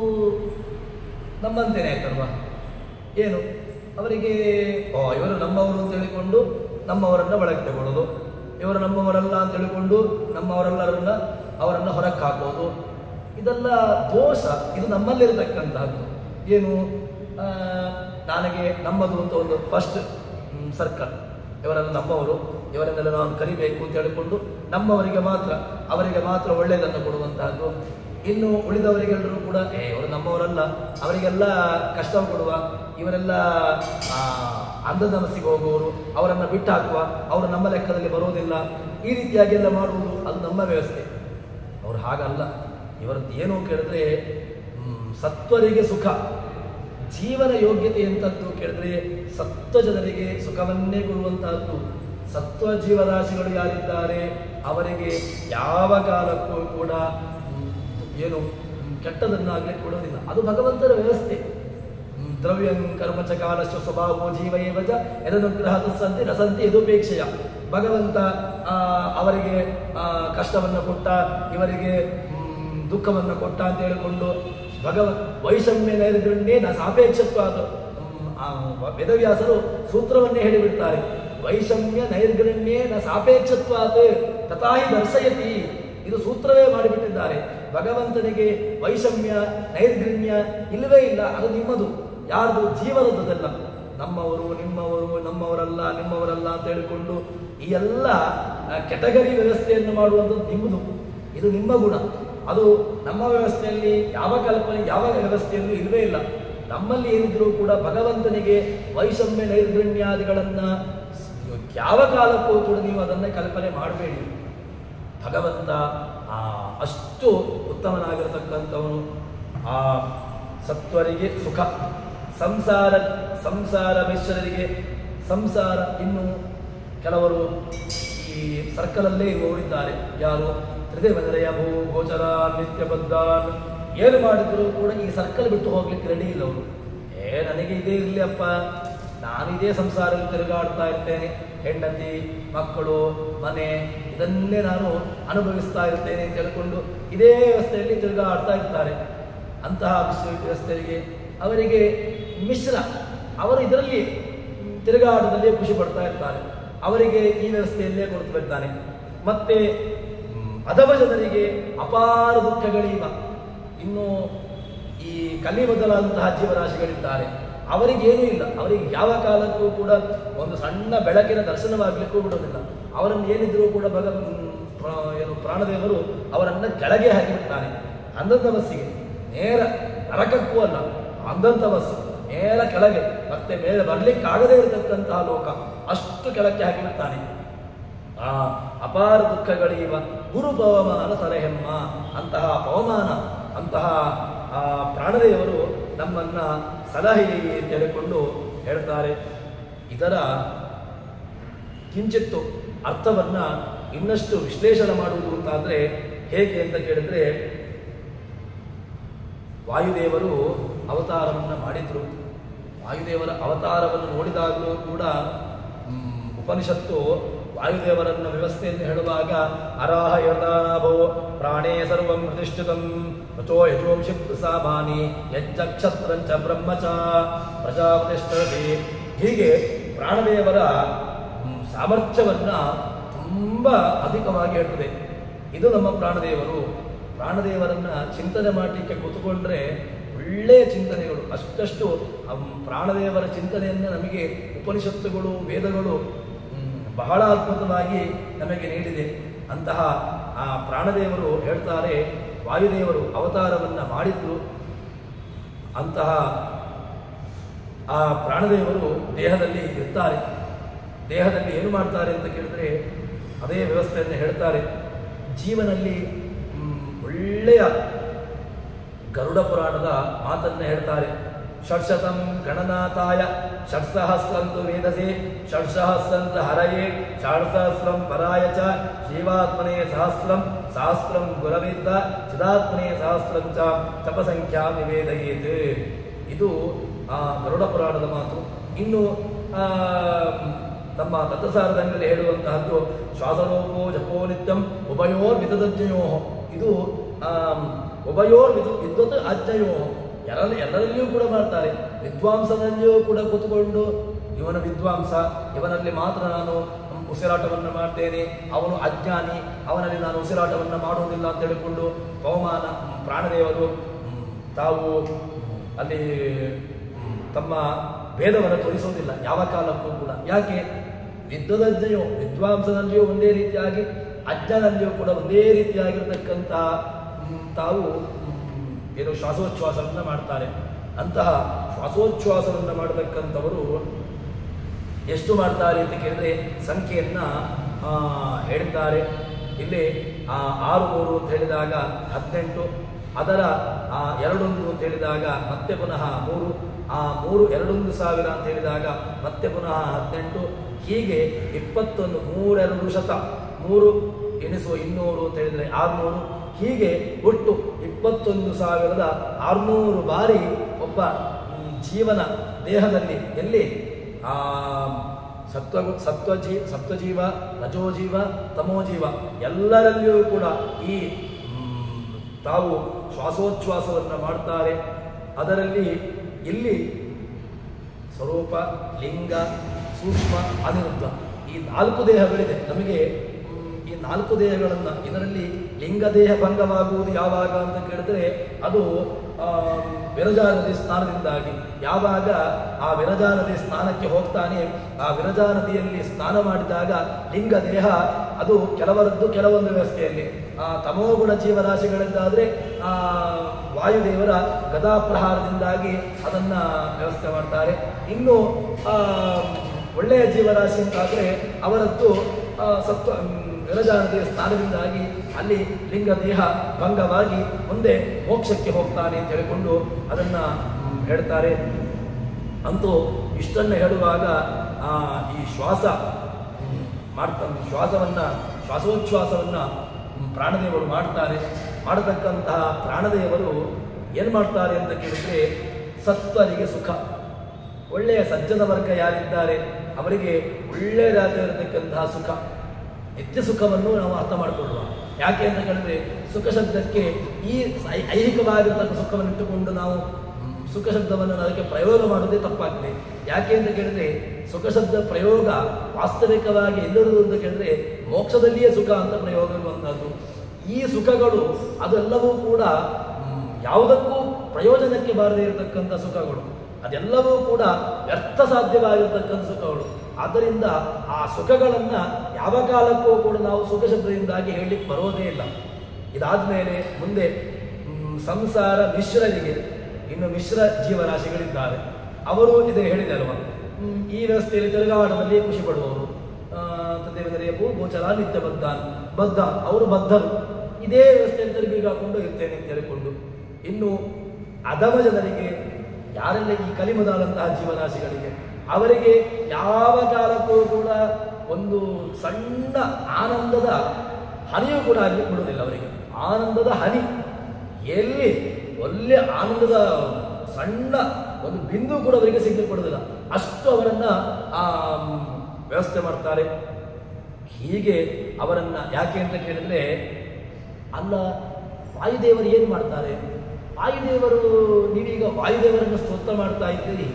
ನಮ್ಮಂತೇನೆ ಆಯ್ತಲ್ವಾ? ಏನು ಅವರಿಗೆ ಇವರು ನಮ್ಮವರು ಅಂತ ಹೇಳಿಕೊಂಡು ನಮ್ಮವರನ್ನ ಒಳಗೆ ತಗೊಳ್ಳೋದು, ಇವರು ನಮ್ಮವರಲ್ಲ ಅಂತ ಹೇಳಿಕೊಂಡು ಅವರನ್ನ ಹೊರಕ್ಕೆ ಹಾಕೋದು, ಇದೆಲ್ಲ ದೋಷ. ಇದು ನಮ್ಮಲ್ಲಿರತಕ್ಕಂತಹದ್ದು. ಏನು ನನಗೆ ನಮ್ಮದು ಅಂತ ಒಂದು ಫಸ್ಟ್ ಸರ್ಕಲ್, ಇವರೆಲ್ಲ ನಮ್ಮವರು, ಇವರನ್ನೆಲ್ಲ ನಾವು ಕರಿಬೇಕು ಅಂತ ಹೇಳಿಕೊಂಡು ಅವರಿಗೆ ಮಾತ್ರ ಒಳ್ಳೆಯದನ್ನು ಕೊಡುವಂತಹದ್ದು. ಇನ್ನು ಉಳಿದವರಿಗೆಲ್ಲರೂ ಕೂಡ ಇವರು ನಮ್ಮವರಲ್ಲ, ಅವರಿಗೆಲ್ಲ ಕಷ್ಟ ಕೊಡುವ, ಇವರೆಲ್ಲ ಅಂಧದ ಮನಸ್ಸಿಗೆ ಹೋಗುವವರು, ಅವರನ್ನು ಬಿಟ್ಟು ಹಾಕುವ, ಅವರು ನಮ್ಮ ಲೆಕ್ಕದಲ್ಲಿ ಬರೋದಿಲ್ಲ, ಈ ರೀತಿಯಾಗೆಲ್ಲ ಮಾಡುವುದು ಅದು ನಮ್ಮ ವ್ಯವಸ್ಥೆ. ಅವರು ಹಾಗಲ್ಲ. ಇವರದ್ದು ಏನು ಕೇಳಿದ್ರೆ ಸತ್ವರಿಗೆ ಸುಖ, ಜೀವನ ಯೋಗ್ಯತೆ ಎಂತದ್ದು ಕೇಳಿದ್ರೆ ಸತ್ವ ಜನರಿಗೆ ಸುಖವನ್ನೇ ಕೊಡುವಂತಹದ್ದು. ಸತ್ವ ಜೀವರಾಶಿಗಳು ಯಾರಿದ್ದಾರೆ ಅವರಿಗೆ ಯಾವ ಕಾಲಕ್ಕೂ ಕೂಡ ಏನು ಕೆಟ್ಟದನ್ನಾಗ್ಲಿಕ್ಕೆ ಕೊಡೋದಿಲ್ಲ. ಅದು ಭಗವಂತನ ವ್ಯವಸ್ಥೆ. ದ್ರವ್ಯಂ ಕರ್ಮಚ ಕಾಲಶ್ಚ ಸ್ವಭಾವೋ ಜೀವಯೇವಚ ಯದನುಗ್ರಹ ತಸ್ಸಂತಿ ನಸಂತಿ ಯದುಪೇಕ್ಷೆಯ. ಭಗವಂತ ಅವರಿಗೆ ಕಷ್ಟವನ್ನು ಕೊಟ್ಟ, ಇವರಿಗೆ ದುಃಖವನ್ನು ಕೊಟ್ಟ ಅಂತ ಹೇಳಿಕೊಂಡು ವೈಷಮ್ಯ ನೈರ್ಗುಣ್ಯೇ ನ ಸಾಪೇಕ್ಷತ್ವ. ವೇದವ್ಯಾಸರು ಸೂತ್ರವನ್ನೇ ಹೇಳಿಬಿಡ್ತಾರೆ. ವೈಷಮ್ಯ ನೈರ್ಗುಣ್ಯೇ ನ ಸಾಪೇಕ್ಷತ್ವಾತ್ ತಥಾಹಿ ದರ್ಶಯತಿ. ಇದು ಸೂತ್ರವೇ ಮಾಡಿಬಿಟ್ಟಿದ್ದಾರೆ. ಭಗವಂತನಿಗೆ ವೈಷಮ್ಯ ನೈರ್ಗುಣ್ಯ ಇಲ್ಲವೇ ಇಲ್ಲ. ಅದು ನಿಮ್ಮದು, ಯಾರ್ದು? ಜೀವನದಲ್ಲ. ನಮ್ಮವರು ನಿಮ್ಮವರಲ್ಲ ಅಂತ ಹೇಳಿಕೊಂಡು ಈ ಎಲ್ಲ ಕೆಟಗರಿ ವ್ಯವಸ್ಥೆಯನ್ನು ಮಾಡುವಂಥದ್ದು ನಿಮ್ಮದು. ಇದು ನಿಮ್ಮ ಗುಣ. ಅದು ನಮ್ಮ ವ್ಯವಸ್ಥೆಯಲ್ಲಿ ಯಾವ ಕಲ್ಪನೆ, ಯಾವ ವ್ಯವಸ್ಥೆಯಲ್ಲೂ ಇಲ್ಲವೇ ಇಲ್ಲ. ನಮ್ಮಲ್ಲಿ ಏನಿದ್ರೂ ಕೂಡ ಭಗವಂತನಿಗೆ ವೈಷಮ್ಯ ನೈರ್ಗುಣ್ಯಾದಿಗಳನ್ನು ಯಾವ ಕಾಲಕ್ಕೂ ಕೂಡ ನೀವು ಅದನ್ನೇ ಕಲ್ಪನೆ ಮಾಡಬೇಡಿ. ಭಗವಂತ ಅಷ್ಟು ಉತ್ತಮನಾಗಿರತಕ್ಕಂಥವನು. ಆ ಸತ್ವರಿಗೆ ಸುಖ, ಸಂಸಾರ ಮಿಶ್ರರಿಗೆ ಸಂಸಾರ. ಇನ್ನು ಕೆಲವರು ಈ ಸರ್ಕಲಲ್ಲೇ ಇರುವವರಿದ್ದಾರೆ. ಯಾರು? ತ್ರಿದೇವನರೆಯ ಭೂ ಗೋಚರ ನಿತ್ಯ ಬದ್ಧಾನ್. ಏನು ಮಾಡಿದ್ರು ಕೂಡ ಈ ಸರ್ಕಲ್ ಬಿಟ್ಟು ಹೋಗ್ಲಿಕ್ಕೆ ರೆಡಿ ಇಲ್ಲ ಅವರು. ನನಗೆ ಇದೇ ಇರಲಿ ಅಪ್ಪ, ನಾನಿದೇ ಸಂಸಾರದಲ್ಲಿ ತಿರುಗಾಡ್ತಾ ಇರ್ತೇನೆ, ಹೆಂಡತಿ ಮಕ್ಕಳು ಮನೆ ಇದನ್ನೇ ನಾನು ಅನುಭವಿಸ್ತಾ ಇರ್ತೇನೆ ಅಂತ ಹೇಳಿಕೊಂಡು ಇದೇ ವ್ಯವಸ್ಥೆಯಲ್ಲಿ ತಿರುಗಾಡ್ತಾ ಇರ್ತಾರೆ. ಅಂತಹ ವ್ಯವಸ್ಥೆಗೆ ಅವರಿಗೆ ಮಿಶ್ರ, ಅವರು ಇದರಲ್ಲಿ ತಿರುಗಾಟದಲ್ಲೇ ಖುಷಿ ಪಡ್ತಾ ಇರ್ತಾರೆ. ಅವರಿಗೆ ಈ ವ್ಯವಸ್ಥೆಯಲ್ಲೇ ಕೊಡ್ತು ಬರ್ತಾನೆ. ಮತ್ತೆ ಅಧಮ ಜನರಿಗೆ ಅಪಾರ ದುಃಖಗಳೀವ. ಇನ್ನು ಈ ಕಲಿ ಮೊದಲಾದಂತಹ ಜೀವರಾಶಿಗಳಿದ್ದಾರೆ, ಅವರಿಗೇನೂ ಇಲ್ಲ. ಅವರಿಗೆ ಯಾವ ಕಾಲಕ್ಕೂ ಕೂಡ ಒಂದು ಸಣ್ಣ ಬೆಳಕಿನ ದರ್ಶನವಾಗಲಿಕ್ಕೂ ಬಿಡೋದಿಲ್ಲ. ಅವರನ್ನು ಏನಿದ್ರೂ ಕೂಡ ಪ್ರಾಣದೇವರು ಅವರನ್ನು ಕೆಳಗೆ ಹಾಕಿಬಿಡ್ತಾನೆ. ಅಂಧಂತ ಬಸ್ಸಿಗೆ ನೇರ ನರಕಕ್ಕೂ ಅಲ್ಲ, ಅಂಧಂತ ಬಸ್ಸು ನೇರ ಕೆಳಗೆ, ಮತ್ತೆ ಮೇಲೆ ಬರ್ಲಿಕ್ಕಾಗದೇ ಇರತಕ್ಕಂತಹ ಲೋಕ, ಅಷ್ಟು ಕೆಳಕ್ಕೆ ಹಾಕಿಬಿಡ್ತಾನೆ. ಆ ಅಪಾರ ದುಃಖಗಳೀವ ಗುರು ಪವಮಾನ ಸಲಹೆಮ್ಮ. ಅಂತಹ ಪವಮಾನ, ಅಂತಹ ಆ ಪ್ರಾಣದೇವರು ನಮ್ಮನ್ನ ಸಲಹೆ ಅಂತ ಹೇಳಿಕೊಂಡು ಹೇಳ್ತಾರೆ. ಇದರ ಕಿಂಚಿತ್ತು ಅರ್ಥವನ್ನ ಇನ್ನಷ್ಟು ವಿಶ್ಲೇಷಣೆ ಮಾಡುವುದು ಅಂತಾದ್ರೆ ಹೇಗೆ ಅಂತ ಕೇಳಿದ್ರೆ, ವಾಯುದೇವರು ಅವತಾರವನ್ನು ಮಾಡಿದ್ರು. ವಾಯುದೇವರ ಅವತಾರವನ್ನು ನೋಡಿದಾಗಲೂ ಕೂಡ ಉಪನಿಷತ್ತು ವಾಯುದೇವರನ್ನ ವ್ಯವಸ್ಥೆಯನ್ನು ಹೇಳುವಾಗ ಅರಾಹ ಯದಾಭೋ ಪ್ರಾಣೇ ಸರ್ವಂ ಪ್ರತಿಷ್ಠಿತಂ ಋಚೋ ಯಜೋಂಶಿ ಸಾಮಾನಿ ಯಜ್ಜಕ್ಷತ್ರಂಚ ಬ್ರಹ್ಮಚ ಪ್ರಜಾಪತಿಷ್ಠತಿ. ಹೀಗೆ ಪ್ರಾಣದೇವರ ಸಾಮರ್ಥ್ಯವನ್ನ ತುಂಬ ಅಧಿಕವಾಗಿ ಹೇಳ್ತದೆ. ಇದು ನಮ್ಮ ಪ್ರಾಣದೇವರು. ಪ್ರಾಣದೇವರನ್ನ ಚಿಂತನೆ ಮಾಡಲಿಕ್ಕೆ ಕೂತ್ಕೊಂಡ್ರೆ ಒಳ್ಳೆಯ ಚಿಂತನೆಗಳು, ಅಷ್ಟಷ್ಟು ಪ್ರಾಣದೇವರ ಚಿಂತನೆಯನ್ನು ನಮಗೆ ಉಪನಿಷತ್ತುಗಳು ವೇದಗಳು ಬಹಳ ಅದ್ಭುತವಾಗಿ ನಮಗೆ ನೀಡಿದೆ. ಅಂತಹ ಆ ಪ್ರಾಣದೇವರು ಹೇಳ್ತಾರೆ, ವಾಯುದೇವರು ಅವತಾರವನ್ನು ಮಾಡಿದ್ರು. ಅಂತಹ ಆ ಪ್ರಾಣದೇವರು ದೇಹದಲ್ಲಿ ಇರ್ತಾರೆ. ದೇಹದಲ್ಲಿ ಏನು ಮಾಡ್ತಾರೆ ಅಂತ ಕೇಳಿದ್ರೆ ಅದೇ ವ್ಯವಸ್ಥೆಯನ್ನು ಹೇಳ್ತಾರೆ. ಜೀವನಲ್ಲಿ ಒಳ್ಳೆಯ ಗರುಡ ಪುರಾಣದ ಮಾತನ್ನು ಹೇಳ್ತಾರೆ. ಷಟ್ಶತಂ ಗಣನಾಥಾಯ ಷಟ್ಸಹಸ್ರಂತು ವೇದಸೆ ಷಟ್ಸಹಸ್ರಂತ ಹರಯೇ ಷಟ್ಸಹಸ್ರಂ ಪರಾಯ ಚ ಜೀವಾತ್ಮನೇ ಸಹಸ್ರಂ ಸಹಸ್ರಂ ಗುರವೇದ ಚಿದಾತ್ಮನೇ ಸಹಸ್ರಂ ಚ ತಪಸಂಖ್ಯಾ ನಿವೇದಯೇತ್. ಇದು ಗರುಡ ಪುರಾಣದ ಮಾತು. ಇನ್ನು ನಮ್ಮ ತತ್ವಸಾರದಲ್ಲಿ ಹೇಳುವಂತಹದ್ದು ಶ್ವಾಸರೋಪೋ ಜಪೋ ನಿತ್ಯಂ ಉಭಯೋರ್ ವಿತದಜ್ಞಯೋ. ಇದು ಉಭಯೋರ್ ವಿದ್ವತ್ ಅಜ್ಞಯೋ, ಎಲ್ಲರಲ್ಲಿಯೂ ಕೂಡ ಮಾಡ್ತಾರೆ. ವಿದ್ವಾಂಸನಲ್ಲಿಯೂ ಕೂಡ ಕೂತ್ಕೊಂಡು ಇವನ ವಿದ್ವಾಂಸ, ಇವನಲ್ಲಿ ಮಾತ್ರ ನಾನು ಉಸಿರಾಟವನ್ನು ಮಾಡ್ತೇನೆ, ಅವನು ಅಜ್ಞಾನಿ, ಅವನಲ್ಲಿ ನಾನು ಉಸಿರಾಟವನ್ನು ಮಾಡುವುದಿಲ್ಲ ಅಂತ ಹೇಳಿಕೊಂಡು ಪವಮಾನ ಪ್ರಾಣದೇವರು ತಾವು ಅಲ್ಲಿ ತಮ್ಮ ಭೇದವನ್ನು ತೋರಿಸುವುದಿಲ್ಲ ಯಾವ ಕಾಲಕ್ಕೂ ಕೂಡ. ಯಾಕೆ? ವಿದ್ವದಜ್ಞೆಯೋ, ವಿದ್ವಾಂಸನಲ್ಲಿಯೂ ಒಂದೇ ರೀತಿಯಾಗಿ ಅಜ್ಞನಲ್ಲಿಯೂ ಕೂಡ ಒಂದೇ ರೀತಿಯಾಗಿರ್ತಕ್ಕಂತಹ ತಾವು ಏನು ಶ್ವಾಸೋಚ್ಛ್ವಾಸವನ್ನು ಮಾಡ್ತಾರೆ. ಅಂತಹ ಶ್ವಾಸೋಚ್ಛ್ವಾಸವನ್ನು ಮಾಡತಕ್ಕಂಥವರು ಎಷ್ಟು ಮಾಡ್ತಾರೆ ಅಂತ ಕೇಳಿದ್ರೆ ಸಂಖ್ಯೆಯನ್ನು ಹೇಳಿದ್ದಾರೆ. ಇಲ್ಲಿ 6 ಅಂತ ಹೇಳಿದಾಗ 18, ಅದರ 2 ಅಂತ ಹೇಳಿದಾಗ ಮತ್ತೆ ಪುನಃ 3, 3 21,000 ಅಂತ ಹೇಳಿದಾಗ ಮತ್ತೆ ಪುನಃ 18, ಹೀಗೆ 21, 3 2 ಶತ, 3 ಎಣಿಸುವ 200 ಅಂತ ಹೇಳಿದರೆ 600, ಹೀಗೆ ಒಟ್ಟು 21,600 ಬಾರಿ ಒಬ್ಬ ಜೀವನ ದೇಹದಲ್ಲಿ ಎಲ್ಲಿ ಸತ್ವಜೀವ, ರಜೋಜೀವ, ತಮೋಜೀವ ಎಲ್ಲರಲ್ಲಿಯೂ ಕೂಡ ಈ ತಾವು ಶ್ವಾಸೋಚ್ಛ್ವಾಸವನ್ನು ಮಾಡ್ತಾರೆ. ಅದರಲ್ಲಿ ಇಲ್ಲಿ ಸ್ವರೂಪ, ಲಿಂಗ, ಸೂಕ್ಷ್ಮ, ಅನಿರುದ್ಧ ಈ 4 ದೇಹಗಳಿದೆ ನಮಗೆ. ಈ 4 ದೇಹಗಳನ್ನು ಇದರಲ್ಲಿ ಲಿಂಗದೇಹ ಭಂಗವಾಗುವುದು ಯಾವಾಗ ಅಂತ ಕೇಳಿದ್ರೆ ಅದು ವಿರಜಾ ನದಿ ಸ್ನಾನದಿಂದಾಗಿ. ಯಾವಾಗ ಆ ವಿರಜಾ ನದಿ ಸ್ನಾನಕ್ಕೆ ಹೋಗ್ತಾನೆ, ಆ ವಿರಜಾ ನದಿಯಲ್ಲಿ ಸ್ನಾನ ಮಾಡಿದಾಗ ಲಿಂಗದೇಹ ಅದು ಕೆಲವರದ್ದು ಕೆಲವೊಂದು ವ್ಯವಸ್ಥೆಯಲ್ಲಿ ತಮೋಗುಣ ಜೀವರಾಶಿಗಳಿಂದಾದರೆ ವಾಯುದೇವರ ಗದಾಪ್ರಹಾರದಿಂದಾಗಿ ಅದನ್ನು ವ್ಯವಸ್ಥೆ ಮಾಡ್ತಾರೆ. ಇನ್ನು ಒಳ್ಳೆಯ ಜೀವರಾಶಿ ಅಂತಾದರೆ ಅವರದ್ದು ಸತ್ವ ವಿರಜಾ ನದಿಯ ಸ್ನಾನದಿಂದಾಗಿ ಅಲ್ಲಿ ಲಿಂಗದೇಹ ಭಂಗವಾಗಿ ಮುಂದೆ ಮೋಕ್ಷಕ್ಕೆ ಹೋಗ್ತಾನೆ ಅಂತ ಹೇಳಿಕೊಂಡು ಅದನ್ನು ಹೇಳ್ತಾರೆ. ಅಂತೂ ಇಷ್ಟನ್ನು ಹೇಳುವಾಗ ಈ ಶ್ವಾಸೋಚ್ಛ್ವಾಸವನ್ನು ಪ್ರಾಣದೇವರು ಮಾಡ್ತಾರೆ. ಮಾಡತಕ್ಕಂತಹ ಪ್ರಾಣದೇವರು ಏನು ಮಾಡ್ತಾರೆ ಅಂತ ಕೇಳಿದರೆ ಸತ್ವರಿಗೆ ಸುಖ, ಒಳ್ಳೆಯ ಸಜ್ಜನ ವರ್ಗ ಯಾರಿದ್ದಾರೆ ಅವರಿಗೆ ಒಳ್ಳೆಯದಾಗಿರತಕ್ಕಂತಹ ಸುಖ, ನಿತ್ಯ ಸುಖವನ್ನು ನಾವು ಅರ್ಥ ಮಾಡಿಕೊಳ್ಳುವ. ಯಾಕೆ ಅಂತ ಕೇಳಿದ್ರೆ ಸುಖ ಶಬ್ದಕ್ಕೆ ಈ ಐಹಿಕವಾಗಿರ್ತಕ್ಕ ಸುಖವನ್ನು ಇಟ್ಟುಕೊಂಡು ನಾವು ಸುಖ ಶಬ್ದವನ್ನು ಅದಕ್ಕೆ ಪ್ರಯೋಗ ಮಾಡೋದೇ ತಪ್ಪಾಗ್ತದೆ. ಯಾಕೆ ಅಂತ ಕೇಳಿದ್ರೆ ಸುಖ ಶಬ್ದ ಪ್ರಯೋಗ ವಾಸ್ತವಿಕವಾಗಿ ಎಲ್ಲಿರುವುದು ಅಂತ ಕೇಳಿದ್ರೆ ಮೋಕ್ಷದಲ್ಲಿಯೇ ಸುಖ ಅಂತ ಪ್ರಯೋಗ ಇರುವಂತಹದ್ದು. ಈ ಸುಖಗಳು ಅದೆಲ್ಲವೂ ಕೂಡ ಯಾವುದಕ್ಕೂ ಪ್ರಯೋಜನಕ್ಕೆ ಬಾರದೇ ಇರತಕ್ಕಂಥ ಸುಖಗಳು, ಅದೆಲ್ಲವೂ ಕೂಡ ವ್ಯರ್ಥ ಸಾಧ್ಯವಾಗಿರ್ತಕ್ಕಂಥ ಸುಖಗಳು. ಆದ್ದರಿಂದ ಆ ಸುಖಗಳನ್ನು ಯಾವ ಕಾಲಕ್ಕೂ ಕೂಡ ನಾವು ಸುಖ ಶಬ್ದದಿಂದಾಗಿ ಹೇಳಲಿಕ್ಕೆ ಬರೋದೇ ಇಲ್ಲ. ಇದಾದ್ಮೇಲೆ ಮುಂದೆ ಸಂಸಾರ ಮಿಶ್ರರಿಗೆ, ಇನ್ನು ಮಿಶ್ರ ಜೀವರಾಶಿಗಳಿದ್ದಾರೆ. ಅವರು ಇದೇ ಹೇಳಿದೆ ಅಲ್ವಾ, ಈ ವ್ಯವಸ್ಥೆಯಲ್ಲಿ ತಿರುಗಾಟದಲ್ಲಿ ಖುಷಿ ಪಡುವವರು, ತಂದೆಂದರೆ ಗೋಚರ ನಿತ್ಯ ಬದ್ಧ ಅವರು ಬದ್ಧರು, ಇದೇ ವ್ಯವಸ್ಥೆಯಲ್ಲಿ ತಿರುಗಿಗಾಕೊಂಡು ಇರ್ತೇನೆ ಅಂತ ಹೇಳಿಕೊಂಡು. ಇನ್ನು ಅಧಮ ಜನರಿಗೆ, ಯಾರೆಲ್ಲ ಈ ಕಲಿಮದಾದಂತಹ ಜೀವರಾಶಿಗಳಿಗೆ, ಅವರಿಗೆ ಯಾವ ಕಾಲಕ್ಕೂ ಕೂಡ ಒಂದು ಸಣ್ಣ ಆನಂದದ ಹನಿಯೂ ಕೂಡ ಆಗಲಿಕ್ಕೆ ಬಿಡುವುದಿಲ್ಲ. ಅವರಿಗೆ ಆನಂದದ ಹನಿ ಎಲ್ಲಿ ಒಳ್ಳೆ ಆನಂದದ ಸಣ್ಣ ಒಂದು ಬಿಂದು ಕೂಡ ಅವರಿಗೆ ಸಿಗ್ಲಿಕ್ಕೆ ಬಿಡುವುದಿಲ್ಲ, ಅಷ್ಟು ಅವರನ್ನು ವ್ಯವಸ್ಥೆ ಮಾಡ್ತಾರೆ. ಹೀಗೆ ಅವರನ್ನು ಯಾಕೆ ಅಂತ ಕೇಳಿದ್ರೆ, ಅಲ್ಲ ವಾಯುದೇವರು ಏನು ಮಾಡ್ತಾರೆ? ವಾಯುದೇವರು, ನೀವೀಗ ವಾಯುದೇವರನ್ನು ಸ್ತೋತ್ರ ಮಾಡ್ತಾ ಇದ್ದೀರಿ,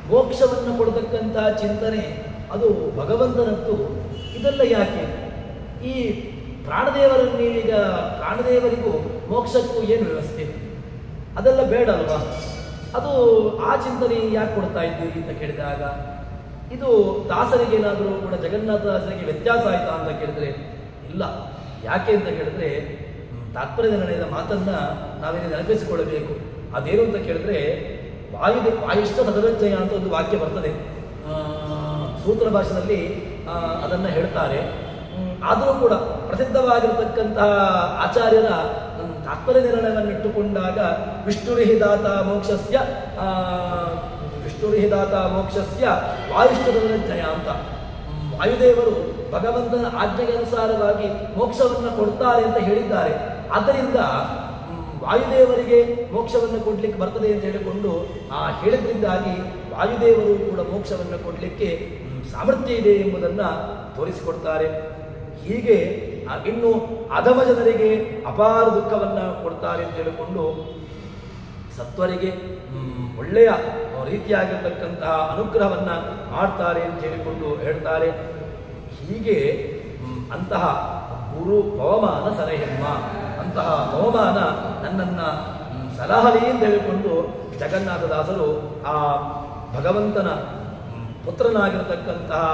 ಮೋಕ್ಷವನ್ನು ಕೊಡತಕ್ಕಂತಹ ಚಿಂತನೆ ಅದು ಭಗವಂತನದ್ದು, ಇದೆಲ್ಲ ಯಾಕೆ? ಈ ಪ್ರಾಣದೇವರನ್ನು ನೀವೀಗ ಪ್ರಾಣದೇವರಿಗೂ ಮೋಕ್ಷಕ್ಕೂ ಏನು ವ್ಯವಸ್ಥೆ? ಅದೆಲ್ಲ ಬೇಡ ಅಲ್ವಾ? ಅದು ಆ ಚಿಂತನೆ ಯಾಕೆ ಕೊಡ್ತಾ ಇದ್ದೀರಿ ಅಂತ ಕೇಳಿದಾಗ, ಇದು ದಾಸರಿಗೇನಾದರೂ ಕೂಡ ಜಗನ್ನಾಥ ದಾಸರಿಗೆ ವ್ಯತ್ಯಾಸ ಆಯಿತಾ ಅಂತ ಕೇಳಿದ್ರೆ ಇಲ್ಲ. ಯಾಕೆ ಅಂತ ಕೇಳಿದ್ರೆ ತಾತ್ಪರ್ಯ ನಿರ್ಣಯದ ಮಾತನ್ನು ನಾವೇನು ನೆನಪಿಸಿಕೊಳ್ಳಬೇಕು. ಅದೇನು ಅಂತ ಕೇಳಿದ್ರೆ ವಾಯುಶ್ಚ ತದರಂಜಯ ಅಂತ ಒಂದು ವಾಕ್ಯ ಬರ್ತದೆ, ಸೂತ್ರ ಭಾಷೆಯಲ್ಲಿ ಅದನ್ನು ಹೇಳ್ತಾರೆ. ಆದರೂ ಕೂಡ ಪ್ರಸಿದ್ಧವಾಗಿರತಕ್ಕಂತಹ ಆಚಾರ್ಯರ ತಾತ್ಪರ್ಯ ನಿರ್ಣಯವನ್ನಿಟ್ಟುಕೊಂಡಾಗ ವಿಷ್ಣುರಿಹಿದಾತ ಮೋಕ್ಷಸ್ಯ ವಾಯುಶ್ಚ ತದರಂಜಯ ಅಂತ, ವಾಯುದೇವರು ಭಗವಂತನ ಆಜ್ಞೆಗೆ ಅನುಸಾರವಾಗಿ ಮೋಕ್ಷವನ್ನು ಕೊಡ್ತಾರೆ ಅಂತ ಹೇಳಿದ್ದಾರೆ. ಆದ್ದರಿಂದ ವಾಯುದೇವರಿಗೆ ಮೋಕ್ಷವನ್ನು ಕೊಡ್ಲಿಕ್ಕೆ ಬರ್ತದೆ ಅಂತ ಹೇಳಿಕೊಂಡು ಹೇಳಿದ್ರಿಂದಾಗಿ ವಾಯುದೇವರು ಕೂಡ ಮೋಕ್ಷವನ್ನು ಕೊಡಲಿಕ್ಕೆ ಸಾಮರ್ಥ್ಯ ಇದೆ ಎಂಬುದನ್ನು ತೋರಿಸಿಕೊಡ್ತಾರೆ. ಹೀಗೆ ಇನ್ನು ಅಧಮ ಜನರಿಗೆ ಅಪಾರ ದುಃಖವನ್ನು ಕೊಡ್ತಾರೆ ಅಂತ ಹೇಳಿಕೊಂಡು ಸತ್ವರಿಗೆ ಒಳ್ಳೆಯ ರೀತಿಯಾಗಿರ್ತಕ್ಕಂತಹ ಅನುಗ್ರಹವನ್ನು ಮಾಡ್ತಾರೆ ಅಂತ ಹೇಳಿಕೊಂಡು ಹೇಳ್ತಾರೆ. ಹೀಗೆ ಅಂತಹ ಗುರು ಪವಮಾನ ಸಲಹೆಮ್ಮ, ಅಂತಹ ಪವಮಾನ ನನ್ನನ್ನು ಸಲಹಲಿ ಅಂತ ಹೇಳಿಕೊಂಡು ಜಗನ್ನಾಥದಾಸರು ಆ ಭಗವಂತನ ಪುತ್ರನಾಗಿರತಕ್ಕಂತಹ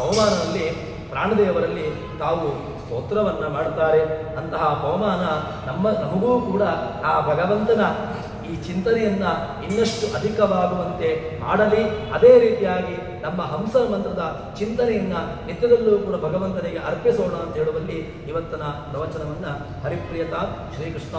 ಪವಮಾನನಲ್ಲಿ ಪ್ರಾಣದೇವರಲ್ಲಿ ತಾವು ಸ್ತೋತ್ರವನ್ನು ಮಾಡ್ತಾರೆ. ಅಂತಹ ಪವಮಾನ ನಮಗೂ ಕೂಡ ಆ ಭಗವಂತನ ಈ ಚಿಂತನೆಯನ್ನು ಇನ್ನಷ್ಟು ಅಧಿಕವಾಗುವಂತೆ ಮಾಡಲಿ. ಅದೇ ರೀತಿಯಾಗಿ ನಮ್ಮ ಹಂಸ ಮಂತ್ರದ ಚಿಂತನೆಯನ್ನು ನಿತ್ಯದಲ್ಲೂ ಕೂಡ ಭಗವಂತನಿಗೆ ಅರ್ಪಿಸೋಣ ಅಂತ ಹೇಳುವಲ್ಲಿ ಇವತ್ತಿನ ಪ್ರವಚನವನ್ನು ಹರಿಪ್ರಿಯತಾ ಶ್ರೀಕೃಷ್ಣ